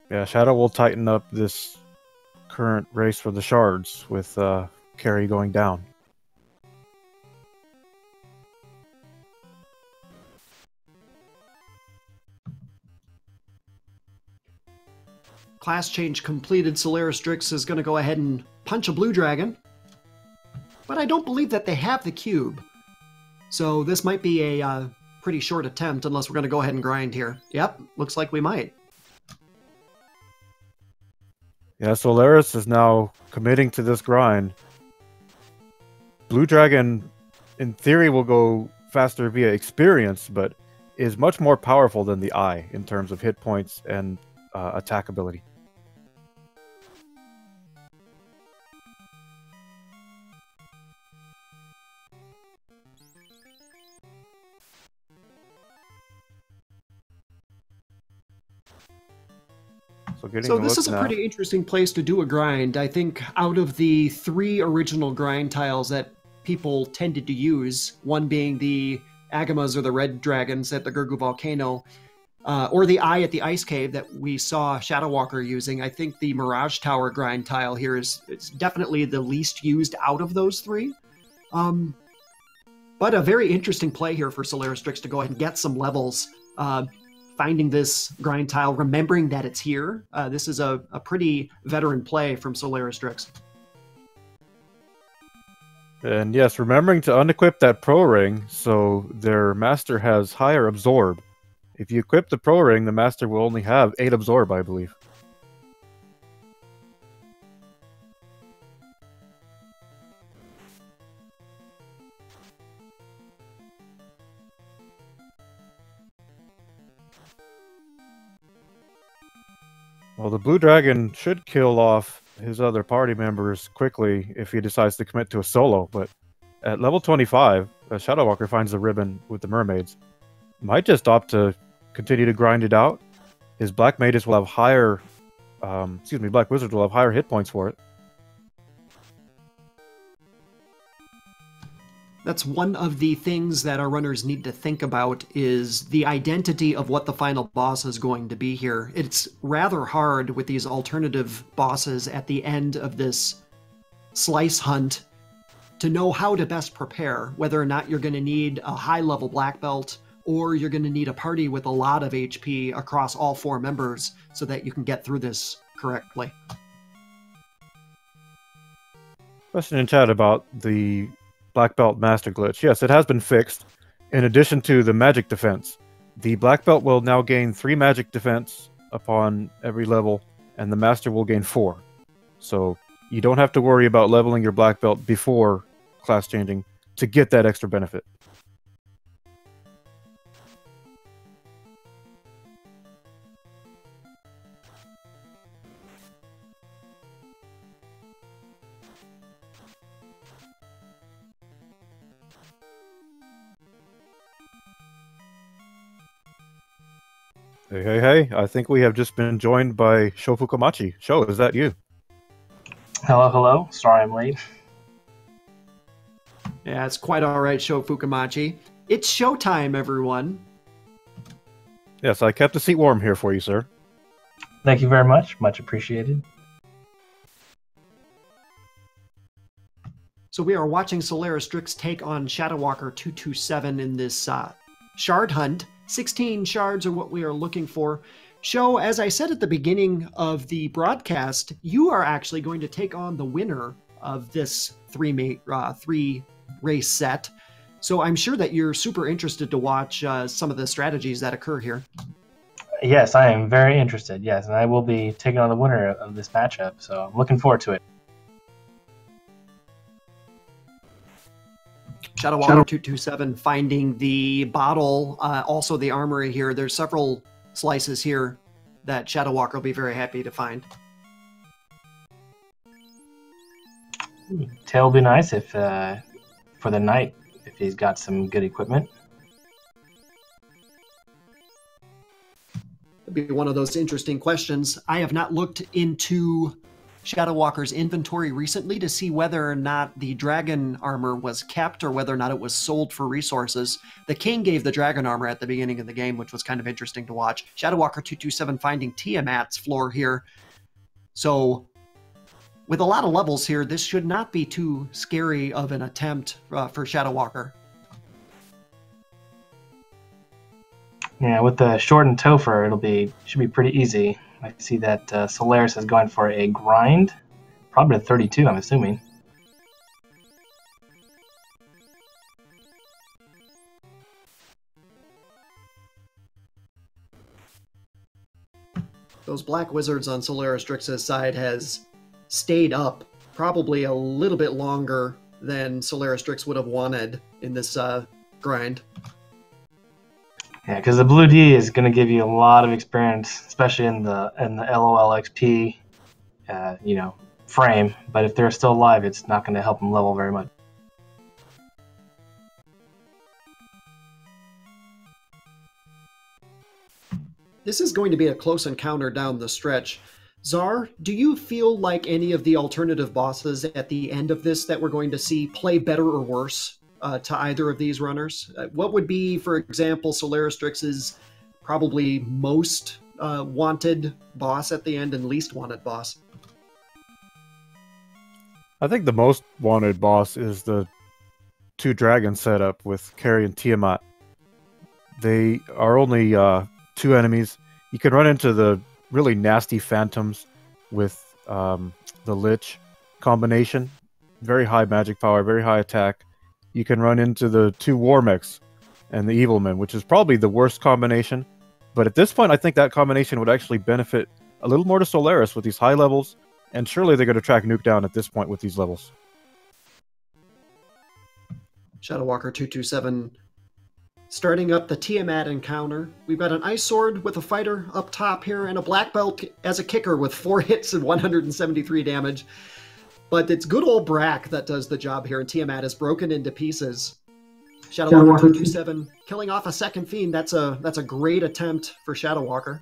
Yeah, Shadow will tighten up this current race for the shards with Carrie going down. Class change completed. SolarysDrix is going to go ahead and punch a blue dragon. But I don't believe that they have the cube. So this might be a pretty short attempt unless we're going to go ahead and grind here. Yep, looks like we might. Yeah, Solaris is now committing to this grind. Blue Dragon, in theory, will go faster via experience, but is much more powerful than the Eye in terms of hit points and attack ability. So this is a pretty interesting place to do a grind. I think out of the 3 original grind tiles that people tended to use, one being the Agamas or the Red Dragons at the Gurgu Volcano, or the Eye at the Ice Cave that we saw ShadowWalker using, I think the Mirage Tower grind tile here is definitely the least used out of those 3. But a very interesting play here for SolarysDrix to go ahead and get some levels. Finding this grind tile, remembering that it's here. This is a pretty veteran play from SolarysDrix. And yes, remembering to unequip that pro ring so their master has higher absorb. If you equip the pro ring, the master will only have 8 absorb, I believe. Well, the blue dragon should kill off his other party members quickly if he decides to commit to a solo, but at level 25, ShadowWalker finds the ribbon with the mermaids. Might just opt to continue to grind it out. His black mages will have higher, black wizards will have higher hit points for it. That's one of the things that our runners need to think about is the identity of what the final boss is going to be here. It's rather hard with these alternative bosses at the end of this slice hunt to know how to best prepare, whether or not you're going to need a high-level black belt or you're going to need a party with a lot of HP across all 4 members so that you can get through this correctly. Question in chat about the black belt master glitch. Yes, it has been fixed. In addition to the magic defense, the black belt will now gain 3 magic defense upon every level, and the master will gain 4. So you don't have to worry about leveling your black belt before class changing to get that extra benefit. Hey, I think we have just been joined by Sho Fukumachi. Sho, is that you? Hello. Sorry I'm late. Yeah, it's quite all right, Sho Fukumachi. It's showtime, everyone. Yes, I kept the seat warm here for you, sir. Thank you very much. Much appreciated. So we are watching SolarysDrix take on ShadowWalker227 in this shard hunt. 16 shards are what we are looking for. Sho, as I said at the beginning of the broadcast, you are actually going to take on the winner of this three race set. So I'm sure that you're super interested to watch some of the strategies that occur here. Yes, I am very interested. Yes, and I will be taking on the winner of this matchup. So I'm looking forward to it. ShadowWalker227 finding the bottle, also the armory here. There's several slices here that ShadowWalker will be very happy to find. Tail will be nice if for the knight, if he's got some good equipment. It'll be one of those interesting questions. I have not looked into ShadowWalker's inventory recently to see whether or not the dragon armor was kept or whether or not it was sold for resources. The king gave the dragon armor at the beginning of the game, which was kind of interesting to watch. ShadowWalker227 finding Tiamat's floor here. So with a lot of levels here, this should not be too scary of an attempt for ShadowWalker. Yeah, with the shortened Topher, should be pretty easy. I see that Solaris is going for a grind, probably a 32, I'm assuming. Those black wizards on SolarysDrix's side has stayed up probably a little bit longer than SolarysDrix would have wanted in this grind. Yeah, because the blue D is going to give you a lot of experience, especially in the LOL XP, frame. But if they're still alive, it's not going to help them level very much. This is going to be a close encounter down the stretch. Czar, do you feel like any of the alternative bosses at the end of this that we're going to see play better or worse to either of these runners? What would be, for example, SolarysDrix's probably most wanted boss at the end and least wanted boss? I think the most wanted boss is the 2 dragon setup with Carrie and Tiamat. They are only 2 enemies. You can run into the really nasty phantoms with the Lich combination, very high magic power, very high attack, you can run into the 2 War Mechs and the Evilmen, which is probably the worst combination. But at this point, I think that combination would actually benefit a little more to Solaris with these high levels, and surely they're going to track Nuke down at this point with these levels. ShadowWalker227 starting up the Tiamat encounter. We've got an Ice Sword with a fighter up top here, and a Black Belt as a kicker with 4 hits and 173 damage. But it's good old Brack that does the job here, and Tiamat is broken into pieces. ShadowWalker227 killing off a second Fiend. That's a great attempt for ShadowWalker.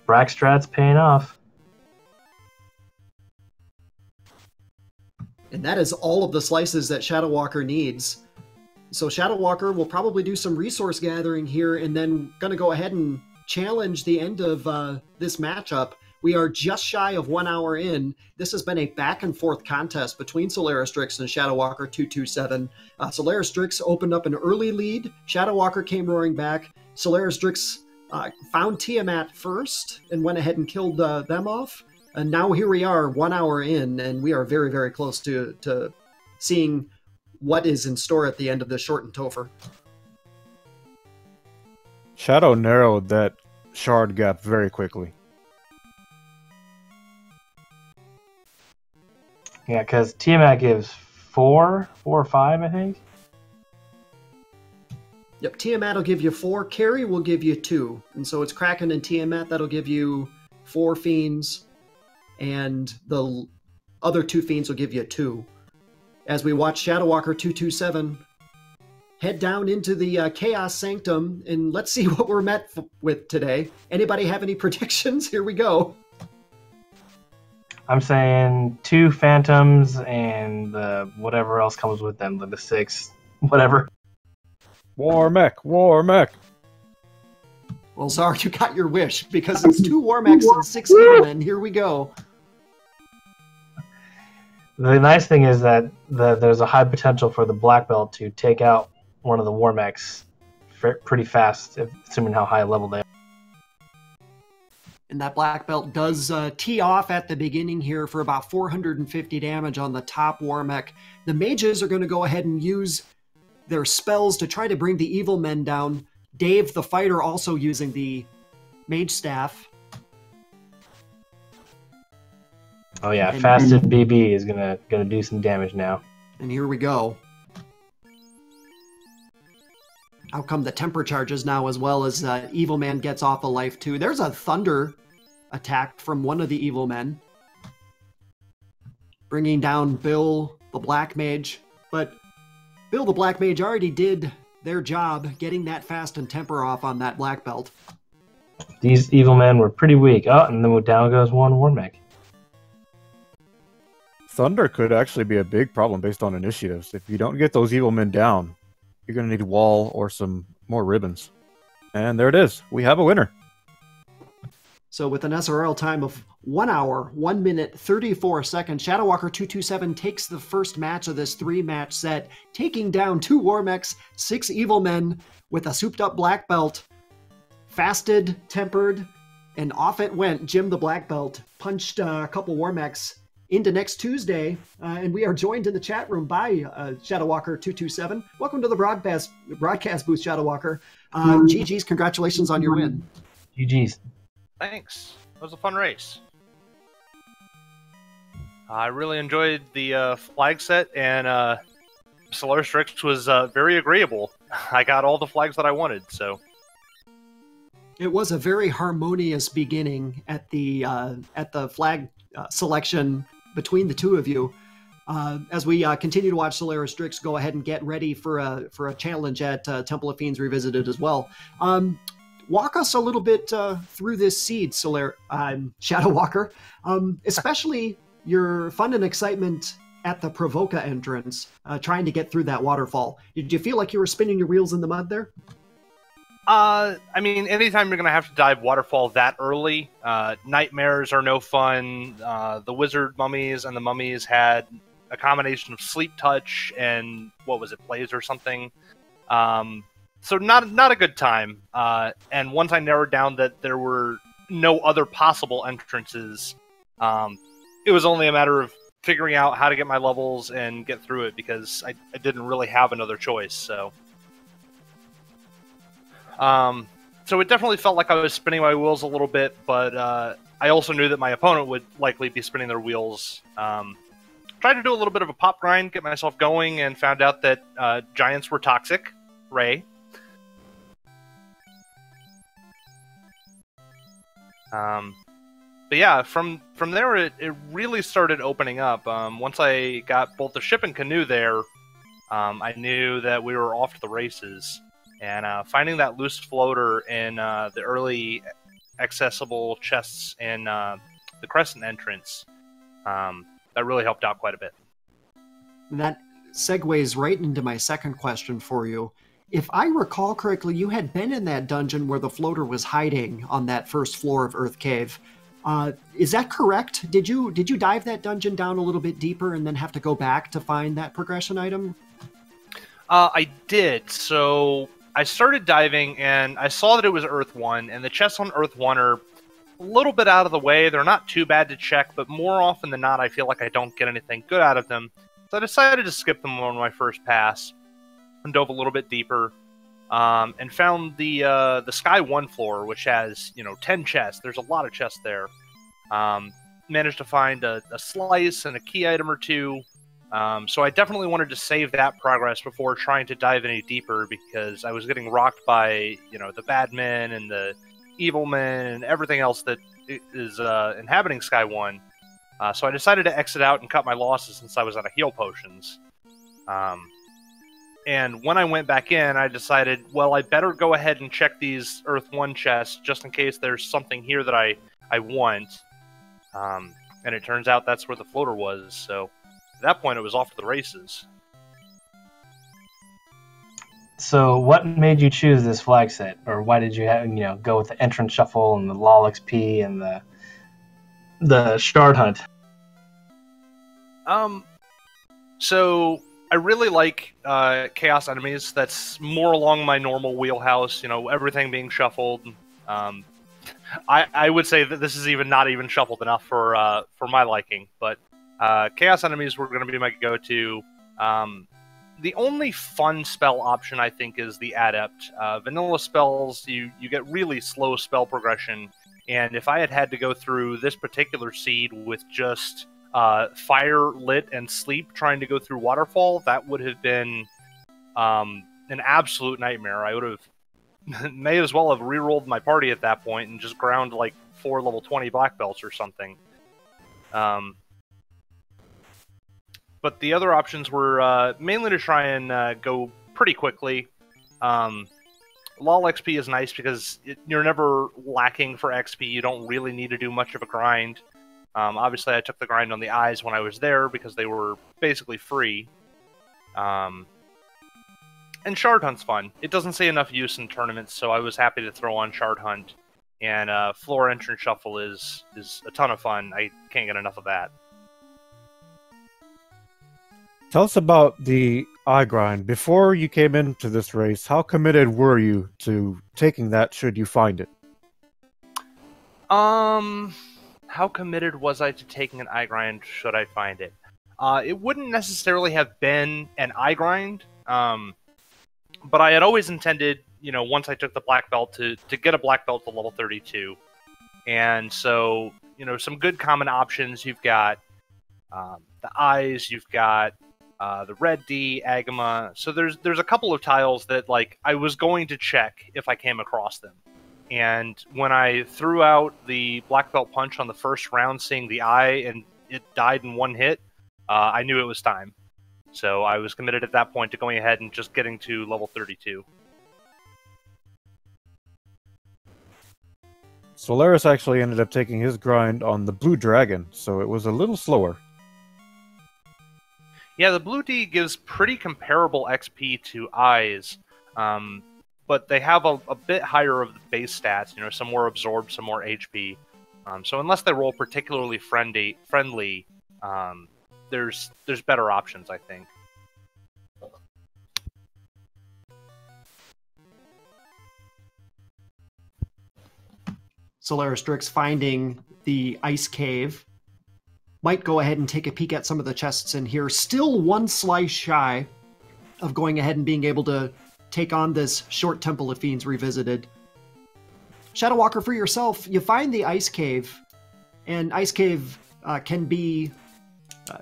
Brack strat's paying off. And that is all of the slices that ShadowWalker needs. So ShadowWalker will probably do some resource gathering here and then going to go ahead and challenge the end of this matchup. We are just shy of 1 hour in. This has been a back-and-forth contest between SolarysDrix and ShadowWalker227. SolarysDrix opened up an early lead. ShadowWalker came roaring back. SolarysDrix found Tiamat first and went ahead and killed them off. And now here we are, 1 hour in, and we are very, very close to seeing what is in store at the end of this shortened Topher. Shadow narrowed that shard gap very quickly. Yeah, because Tiamat gives 4 or 5, I think. Yep, Tiamat will give you 4. Carry will give you 2. And so it's Kraken and Tiamat that'll give you 4 Fiends. And the other 2 Fiends will give you 2. As we watch ShadowWalker227 head down into the Chaos Sanctum, and let's see what we're met with today. Anybody have any predictions? Here we go. I'm saying 2 Phantoms and whatever else comes with them, the 6, whatever. War Mech! War Mech! Well, Zar, you got your wish, because it's 2 War Mechs and 6 Evilmen. Here we go. The nice thing is that there's a high potential for the Black Belt to take out one of the War Mechs pretty fast, assuming how high level they are. And that Black Belt does tee off at the beginning here for about 450 damage on the top War Mech. The mages are going to go ahead and use their spells to try to bring the evil men down. Dave, the fighter, also using the mage staff. Oh yeah, Fasted BB is gonna do some damage now. And here we go. Out come the temper charges now, as well as Evil Man gets off a life too. There's a thunder attack from one of the Evil Men, bringing down Bill the Black Mage. But Bill the Black Mage already did their job getting that fast and temper off on that Black Belt. These Evil Men were pretty weak. Oh, and then down goes one War Mech. Thunder could actually be a big problem based on initiatives. If you don't get those evil men down, you're going to need wall or some more ribbons. And there it is. We have a winner. So with an SRL time of 1 hour, 1 minute, 34 seconds, ShadowWalker227 takes the first match of this 3-match set, taking down 2 War Mechs, 6 Evil Men with a souped-up black belt, fasted, tempered, and off it went. Jim the Black Belt punched a couple War Mechs into next Tuesday, and we are joined in the chat room by ShadowWalker227. Welcome to the broadcast booth, ShadowWalker. GG's, congratulations on your win. GG's. Thanks. It was a fun race. I really enjoyed the flag set, and SolarysDrix was very agreeable. I got all the flags that I wanted, so. It was a very harmonious beginning at the flag selection between the two of you. As we continue to watch SolarysDrix go ahead and get ready for a challenge at Temple of Fiends Revisited as well. Walk us a little bit through this seed, ShadowWalker, especially your fun and excitement at the Provoca entrance, trying to get through that waterfall. Did you feel like you were spinning your wheels in the mud there? I mean, anytime you're going to have to dive waterfall that early, nightmares are no fun. The wizard mummies and the mummies had a combination of sleep touch and, what was it, blaze or something. So not a good time. And once I narrowed down that there were no other possible entrances, it was only a matter of figuring out how to get my levels and get through it because I didn't really have another choice. So it definitely felt like I was spinning my wheels a little bit, but I also knew that my opponent would likely be spinning their wheels. Tried to do a little bit of a pop grind, get myself going, and found out that giants were toxic. Ray. But yeah, from there it really started opening up. Once I got both the ship and canoe there, I knew that we were off to the races. And finding that loose floater in the early accessible chests in the Crescent entrance, that really helped out quite a bit. That segues right into my second question for you. If I recall correctly, you had been in that dungeon where the floater was hiding on that first floor of Earth Cave. Is that correct? Did you dive that dungeon down a little bit deeper and then have to go back to find that progression item? I did. So I started diving and I saw that it was Earth 1, and the chests on Earth 1 are a little bit out of the way. They're not too bad to check, but more often than not, I feel like I don't get anything good out of them. So I decided to skip them on my first pass and dove a little bit deeper, and found the Sky 1 floor, which has 10 chests. There's a lot of chests there. Managed to find a slice and a key item or two. So I definitely wanted to save that progress before trying to dive any deeper because I was getting rocked by the bad men and the evil men and everything else that is inhabiting Sky 1. So I decided to exit out and cut my losses since I was out of heal potions. And when I went back in, I decided, well, I better go ahead and check these Earth 1 chests just in case there's something here that I want. And it turns out that's where the floater was, so at that point it was off to the races. So what made you choose this flag set? Or why did you go with the entrance shuffle and the LOL XP and the shard hunt? So I really like chaos enemies. That's more along my normal wheelhouse, everything being shuffled. I would say that this is not even shuffled enough for my liking, but chaos enemies were going to be my go-to. The only fun spell option, I think, is the Adept. Vanilla spells, you get really slow spell progression, and if I had to go through this particular seed with just fire, lit, and sleep trying to go through waterfall, that would have been an absolute nightmare. I would have may as well have re-rolled my party at that point and just ground like 4 level 20 black belts or something. But the other options were mainly to try and go pretty quickly. LOL XP is nice because you're never lacking for XP. You don't really need to do much of a grind. Obviously, I took the grind on the eyes when I was there because they were basically free. And Shard Hunt's fun. It doesn't see enough use in tournaments, so I was happy to throw on Shard Hunt. And Floor Entrance Shuffle is a ton of fun. I can't get enough of that. Tell us about the eye grind. Before you came into this race, how committed were you to taking that should you find it? How committed was I to taking an eye grind should I find it? It wouldn't necessarily have been an eye grind, but I had always intended, once I took the black belt to get a black belt to level 32. And so, some good common options. You've got the eyes, you've got the red D, Agama. So there's a couple of tiles that I was going to check if I came across them. And when I threw out the black belt punch on the first round, seeing the eye and it died in one hit, I knew it was time. So I was committed at that point to going ahead and just getting to level 32. Solaris actually ended up taking his grind on the blue dragon, so it was a little slower. Yeah, the blue D gives pretty comparable XP to eyes, but they have a bit higher of the base stats. Some more absorbed, some more HP. So unless they roll particularly friendly, there's better options, I think. SolarysDrix finding the ice cave might go ahead and take a peek at some of the chests in here. Still one slice shy of going ahead and being able to take on this short Temple of Fiends Revisited. ShadowWalker, for yourself, you find the Ice Cave, and Ice Cave can be,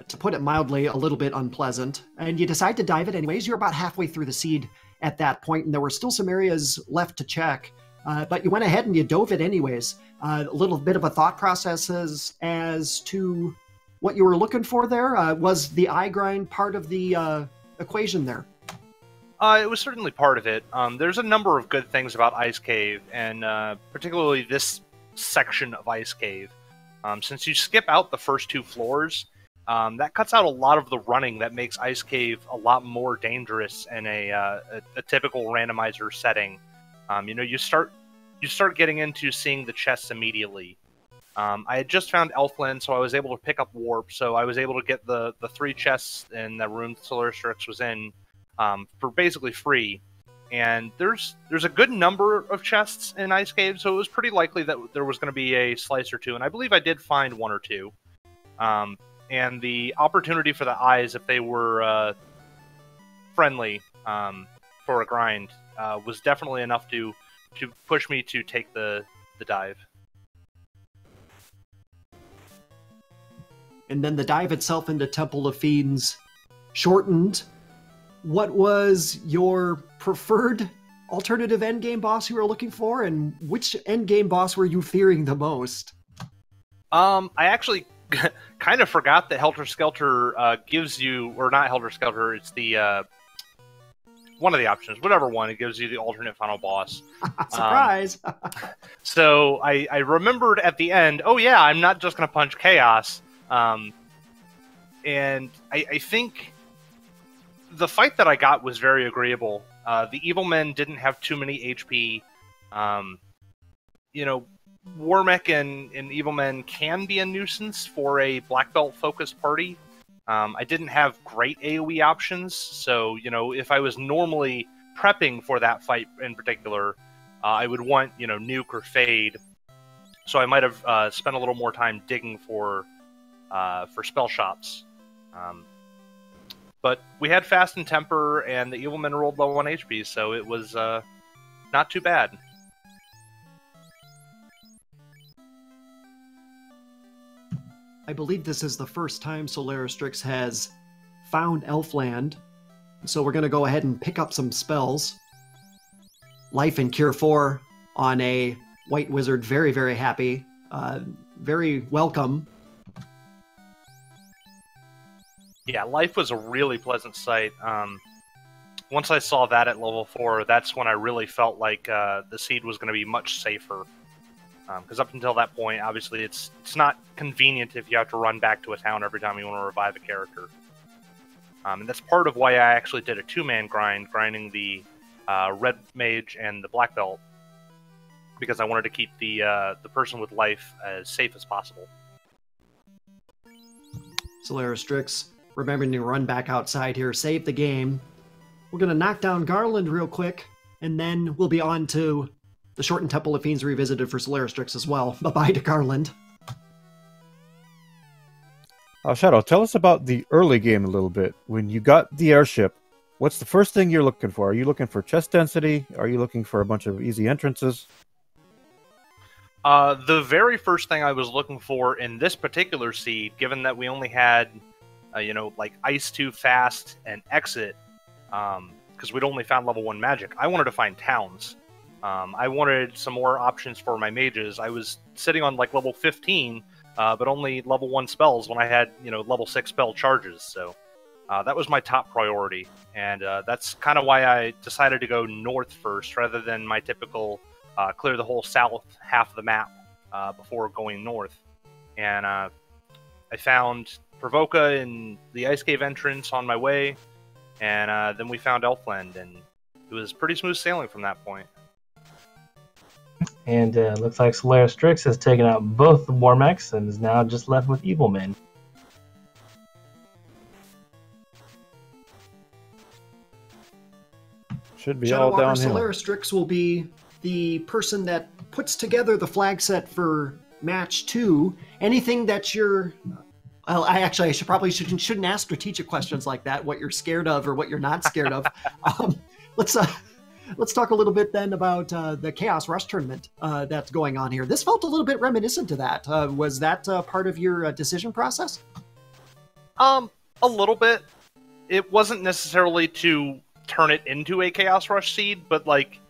to put it mildly, a little bit unpleasant, and you decide to dive it anyways. You're about halfway through the seed at that point, and there were still some areas left to check, but you went ahead and you dove it anyways. A little bit of a thought process as to what you were looking for there. Was the eye grind part of the equation there? It was certainly part of it. There's a number of good things about Ice Cave, and particularly this section of Ice Cave. Since you skip out the first 2 floors, that cuts out a lot of the running that makes Ice Cave a lot more dangerous in a typical randomizer setting. You start getting into seeing the chests immediately. I had just found Elfland, so I was able to pick up Warp, so I was able to get the 3 chests in the room SolarysDrix was in for basically free. And there's a good number of chests in Ice Cave, so it was pretty likely that there was going to be a slice or 2, and I believe I did find 1 or 2. And the opportunity for the eyes, if they were friendly for a grind, was definitely enough to push me to take the dive. And then the dive itself into Temple of Fiends shortened. What was your preferred alternative endgame boss you were looking for, and which endgame boss were you fearing the most? I actually kind of forgot that Helter Skelter gives you, or not Helter Skelter, it's the one of the options, whatever one, it gives you the alternate final boss. Surprise! So I remembered at the end, oh yeah, I'm not just going to punch Chaos. And I think the fight that I got was very agreeable. The evil men didn't have too many HP. Warmech and evil men can be a nuisance for a black belt focused party. I didn't have great AoE options, so if I was normally prepping for that fight in particular, I would want nuke or fade. So I might have spent a little more time digging for spell shots. But we had Fast and Temper, and the evil men rolled low on HP, so it was not too bad. I believe this is the first time SolarysDrix has found Elfland, so we're going to go ahead and pick up some spells. Life and Cure 4 on a White Wizard, very, very happy, very welcome. Yeah, Life was a really pleasant sight. Once I saw that at level 4, that's when I really felt like the seed was going to be much safer. Because up until that point, obviously, it's not convenient if you have to run back to a town every time you want to revive a character. And that's part of why I actually did a 2-man grind, grinding the Red Mage and the Black Belt, because I wanted to keep the person with life as safe as possible. SolarysDrix, remembering to run back outside here, save the game. We're going to knock down Garland real quick, and then we'll be on to the Shortened Temple of Fiends Revisited for SolarysDrix as well. Bye-bye to Garland. Shadow, tell us about the early game a little bit. When you got the airship, what's the first thing you're looking for? Are you looking for chest density? Are you looking for a bunch of easy entrances? The very first thing I was looking for in this particular seed, given that we only had, like Ice 2 Fast and Exit, because we'd only found level 1 magic, I wanted to find towns. I wanted some more options for my mages. I was sitting on like level 15, but only level 1 spells when I had, level 6 spell charges. So that was my top priority. And that's kind of why I decided to go north first rather than my typical clear the whole south half of the map before going north. And I found Provoca in the Ice Cave entrance on my way. And then we found Elfland, and it was pretty smooth sailing from that point. And looks like SolarysDrix has taken out both the Warmechs and is now just left with Evil Men. Should be all downhill. SolarysDrix will be the person that puts together the flag set for match 2. Anything that you're Well, I probably shouldn't ask strategic questions like that. What you're scared of or what you're not scared of. Um, let's talk a little bit then about the Chaos Rush tournament that's going on here. This felt a little bit reminiscent to that. Was that part of your decision process? A little bit. It wasn't necessarily to turn it into a Chaos Rush seed, but like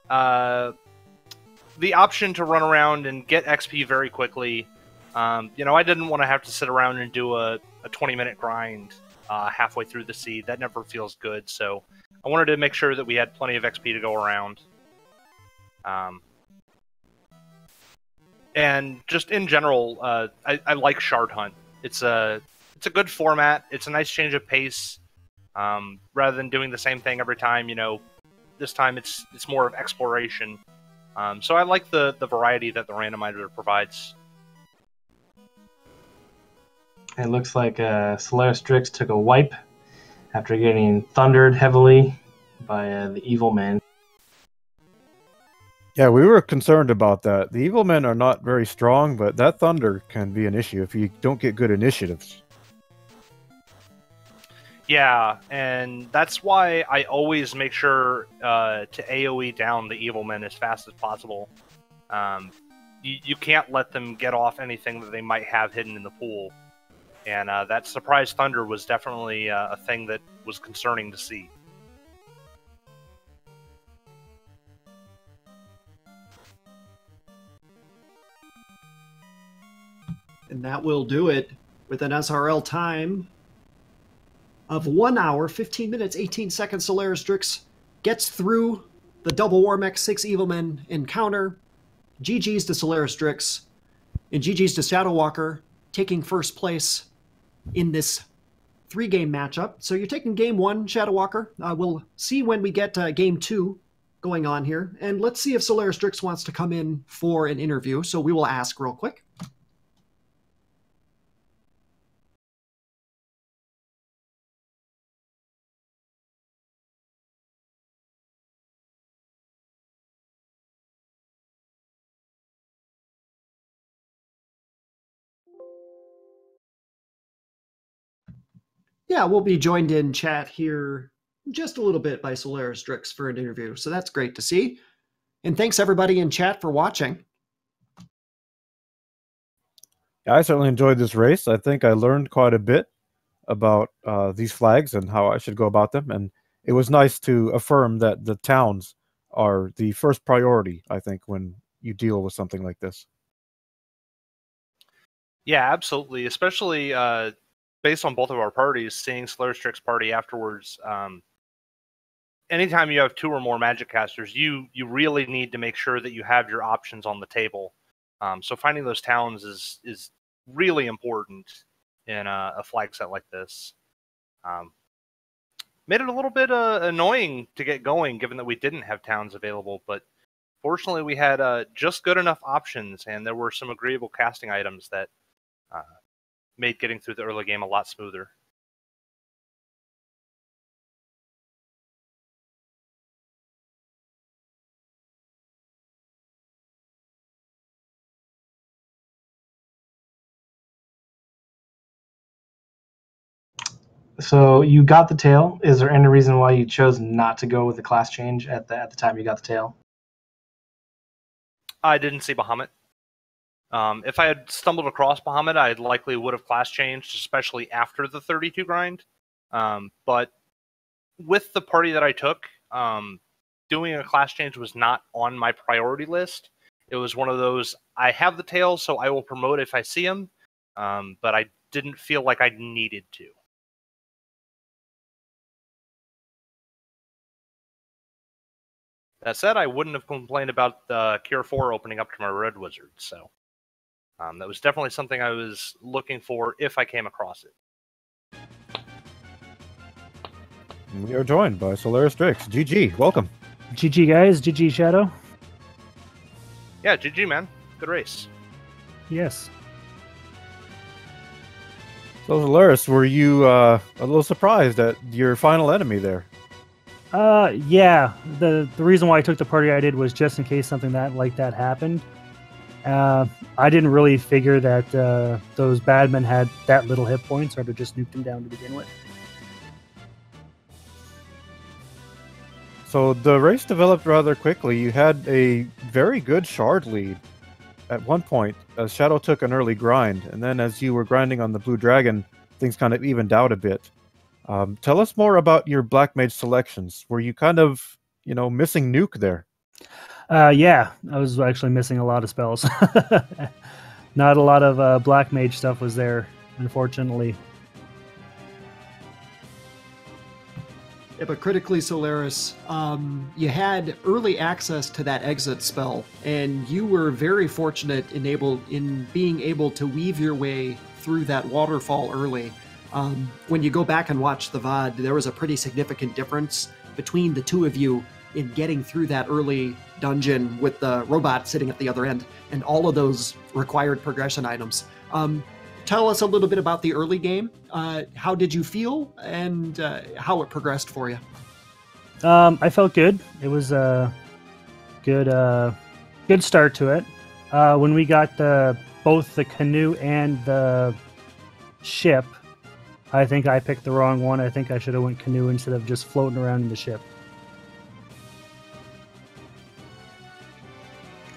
the option to run around and get XP very quickly. I didn't want to have to sit around and do a 20-minute grind halfway through the seed. That never feels good, so I wanted to make sure that we had plenty of XP to go around. And just in general, I like Shard Hunt. It's a good format. It's a nice change of pace. Rather than doing the same thing every time, this time it's more of exploration. So I like the variety that the randomizer provides. It looks like SolarysDrix took a wipe after getting thundered heavily by the evil men. Yeah, we were concerned about that. The evil men are not very strong, but that thunder can be an issue if you don't get good initiatives. Yeah, and that's why I always make sure to AoE down the evil men as fast as possible. You can't let them get off anything that they might have hidden in the pool. And that surprise thunder was definitely a thing that was concerning to see. And that will do it with an SRL time of 1 hour, 15 minutes, 18 seconds. SolarysDrix gets through the double Warmech 6 Evilmen encounter. GG's to SolarysDrix and GG's to ShadowWalker, taking first place in this 3-game matchup. So you're taking game 1, ShadowWalker. We'll see when we get game 2 going on here. And let's see if SolarysDrix wants to come in for an interview. So we will ask real quick. Yeah, we'll be joined in chat here just a little bit by SolarysDrix for an interview. So that's great to see. And thanks everybody in chat for watching. Yeah, I certainly enjoyed this race. I think I learned quite a bit about these flags and how I should go about them. And it was nice to affirm that the towns are the first priority, I think, when you deal with something like this. Yeah, absolutely. Especially based on both of our parties, seeing SolarysDrix party afterwards. Anytime you have 2 or more magic casters, you really need to make sure that you have your options on the table. So finding those towns is really important in a flag set like this. Made it a little bit annoying to get going, given that we didn't have towns available, but fortunately we had just good enough options, and there were some agreeable casting items that made getting through the early game a lot smoother. So you got the tail. Is there any reason why you chose not to go with the class change at the time you got the tail? I didn't see Bahamut. If I had stumbled across Bahamut, I likely would have class changed, especially after the 32 grind. But with the party that I took, doing a class change was not on my priority list. It was one of those, I have the tail, so I will promote if I see him, but I didn't feel like I needed to. That said, I wouldn't have complained about the Cure 4 opening up to my Red Wizard, so that was definitely something I was looking for if I came across it. We are joined by SolarysDrix. GG, welcome. GG guys, GG Shadow. Yeah, GG man, good race. Yes. So Solaris, were you a little surprised at your final enemy there? Yeah. The reason why I took the party I did was just in case something like that happened. I didn't really figure that those badmen had that little hit points, or to just nuke them down to begin with. So the race developed rather quickly. You had a very good shard lead at one point, as Shadow took an early grind, and then as you were grinding on the Blue Dragon, things kind of evened out a bit. Tell us more about your Black Mage selections. Were you kind of, missing nuke there? Yeah, I was actually missing a lot of spells. Not a lot of Black Mage stuff was there, unfortunately. Yeah, but critically, Solaris, you had early access to that exit spell, and you were very fortunate in being able to weave your way through that waterfall early. When you go back and watch the VOD, there was a pretty significant difference between the two of you in getting through that early dungeon with the robot sitting at the other end, and all of those required progression items. Tell us a little bit about the early game. How did you feel, and how it progressed for you? I felt good. It was a good start to it. When we got both the canoe and the ship, I think I picked the wrong one. I think I should have went canoe instead of just floating around in the ship.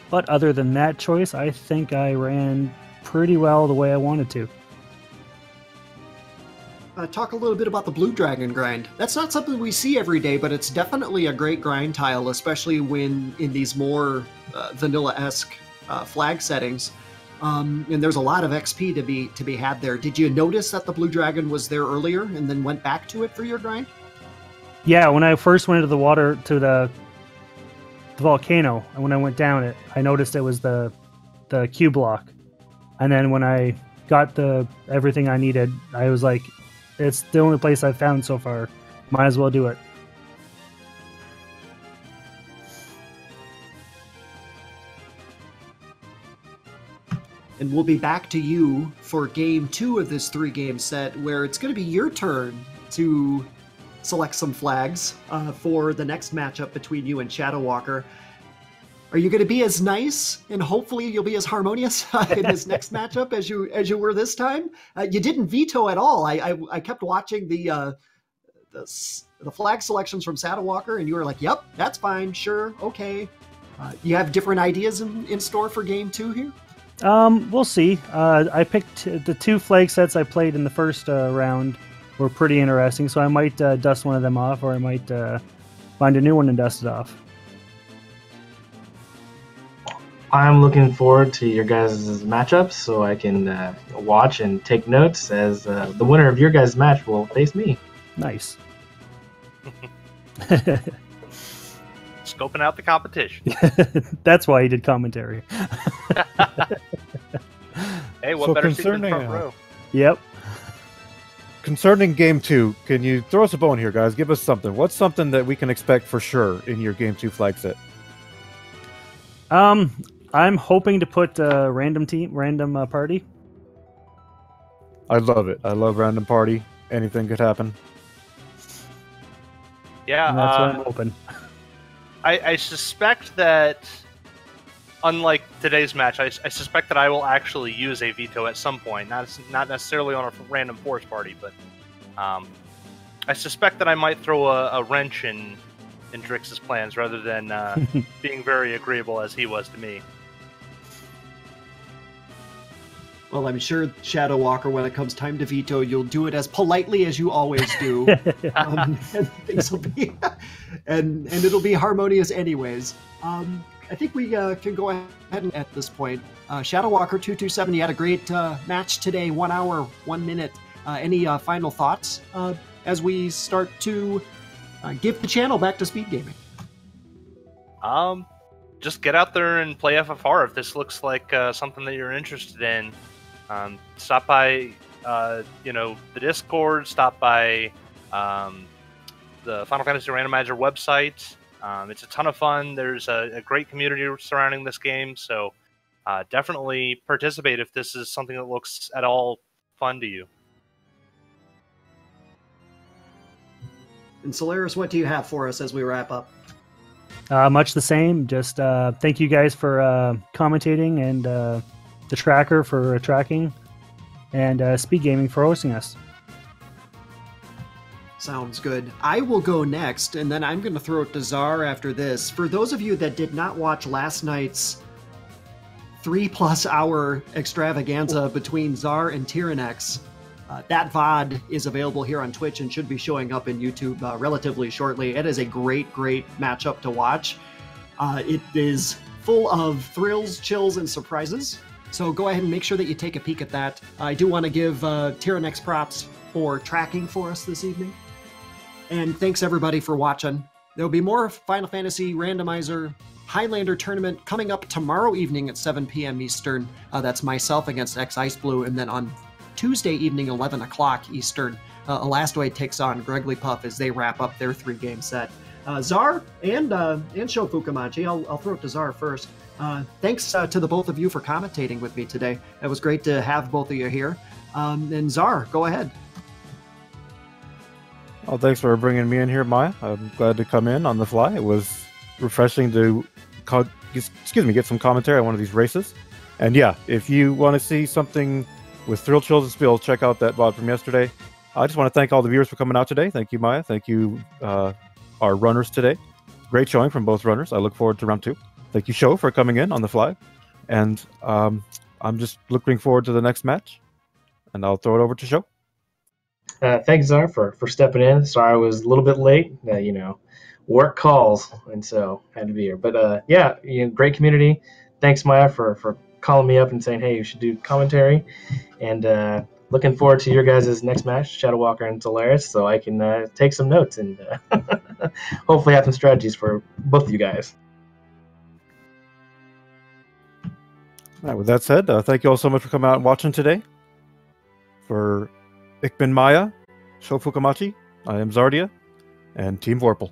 But other than that choice, I think I ran pretty well the way I wanted to. Talk a little bit about the Blue Dragon grind. That's not something we see every day, but it's definitely a great grind tile, especially when in these more vanilla-esque flag settings. And there's a lot of XP to be had there. Did you notice that the Blue Dragon was there earlier and then went back to it for your grind? Yeah, when I first went into the water to the volcano, and when I went down it, I noticed it was the Q block. And then when I got everything I needed, I was like, it's the only place I've found so far. Might as well do it. And we'll be back to you for game 2 of this 3-game set, where it's going to be your turn to select some flags for the next matchup between you and ShadowWalker. Are you going to be as nice, and hopefully you'll be as harmonious in this next matchup as you were this time? You didn't veto at all. I kept watching the flag selections from ShadowWalker, and you were like, "Yep, that's fine, sure, okay." You have different ideas in store for game 2 here? We'll see. I picked the 2 flag sets I played in the first round were pretty interesting, so I might dust one of them off, or I might find a new one and dust it off. I'm looking forward to your guys' matchups so I can watch and take notes, as the winner of your guys' match will face me. Nice. Scoping out the competition. That's why he did commentary. Hey, what So better seat than concerning, front row? Yep. Concerning game 2, can you throw us a bone here, guys? Give us something. What's something that we can expect for sure in your game 2 flag set? I'm hoping to put a random party. I love it. I love random party. Anything could happen. Yeah, And that's what I'm hoping. I suspect that, unlike today's match, I suspect that I will actually use a veto at some point. Not necessarily on a random force party, but I suspect that I might throw a wrench in Drix's plans rather than being very agreeable as he was to me. Well, I'm sure, ShadowWalker, when it comes time to veto, you'll do it as politely as you always do. And things will be, and it'll be harmonious anyways. I think we can go ahead at this point. ShadowWalker227, you had a great match today, 1 hour, 1 minute. Any final thoughts as we start to give the channel back to speed gaming? Just get out there and play FFR if this looks like something that you're interested in. Stop by, the Discord. Stop by the Final Fantasy Randomizer website. It's a ton of fun. There's a great community surrounding this game, so definitely participate if this is something that looks at all fun to you. And Solaris, what do you have for us as we wrap up? Much the same. Just thank you guys for commentating, and the tracker for tracking, and Speed Gaming for hosting us. Sounds good. I will go next, and then I'm going to throw it to Czar after this. For those of you that did not watch last night's 3+ hour extravaganza between Czar and Tyrannex, that VOD is available here on Twitch and should be showing up in YouTube relatively shortly. It is a great, great matchup to watch. It is full of thrills, chills, and surprises. So go ahead and make sure that you take a peek at that. I do want to give Tyrannex props for tracking for us this evening. And thanks everybody for watching. There'll be more Final Fantasy Randomizer Highlander tournament coming up tomorrow evening at 7 p.m. Eastern. That's myself against X Ice Blue, and then on Tuesday evening, 11 o'clock Eastern, Elastoid takes on Greggly Puff as they wrap up their 3-game set. Czar and Shofukamachi, I'll throw it to Czar first. Thanks to the both of you for commentating with me today. It was great to have both of you here. And Czar, go ahead. Oh, thanks for bringing me in here, Maya. I'm glad to come in on the fly. It was refreshing to get some commentary on one of these races. And yeah, if you want to see something with Thrill Chills and Spill, check out that VOD from yesterday. I just want to thank all the viewers for coming out today. Thank you, Maya. Thank you, our runners today. Great showing from both runners. I look forward to round 2. Thank you, Sho, for coming in on the fly. And I'm just looking forward to the next match. And I'll throw it over to Sho. Thanks, Czar, for stepping in. Sorry I was a little bit late. Work calls, and so had to be here. But yeah, great community. Thanks, Maya, for calling me up and saying, hey, you should do commentary. And looking forward to your guys' next match, ShadowWalker and Solaris, so I can take some notes and hopefully have some strategies for both of you guys. All right, with that said, thank you all so much for coming out and watching today. For Ikman Maya, Shofukamachi, I am Zardia, and Team Vorpal.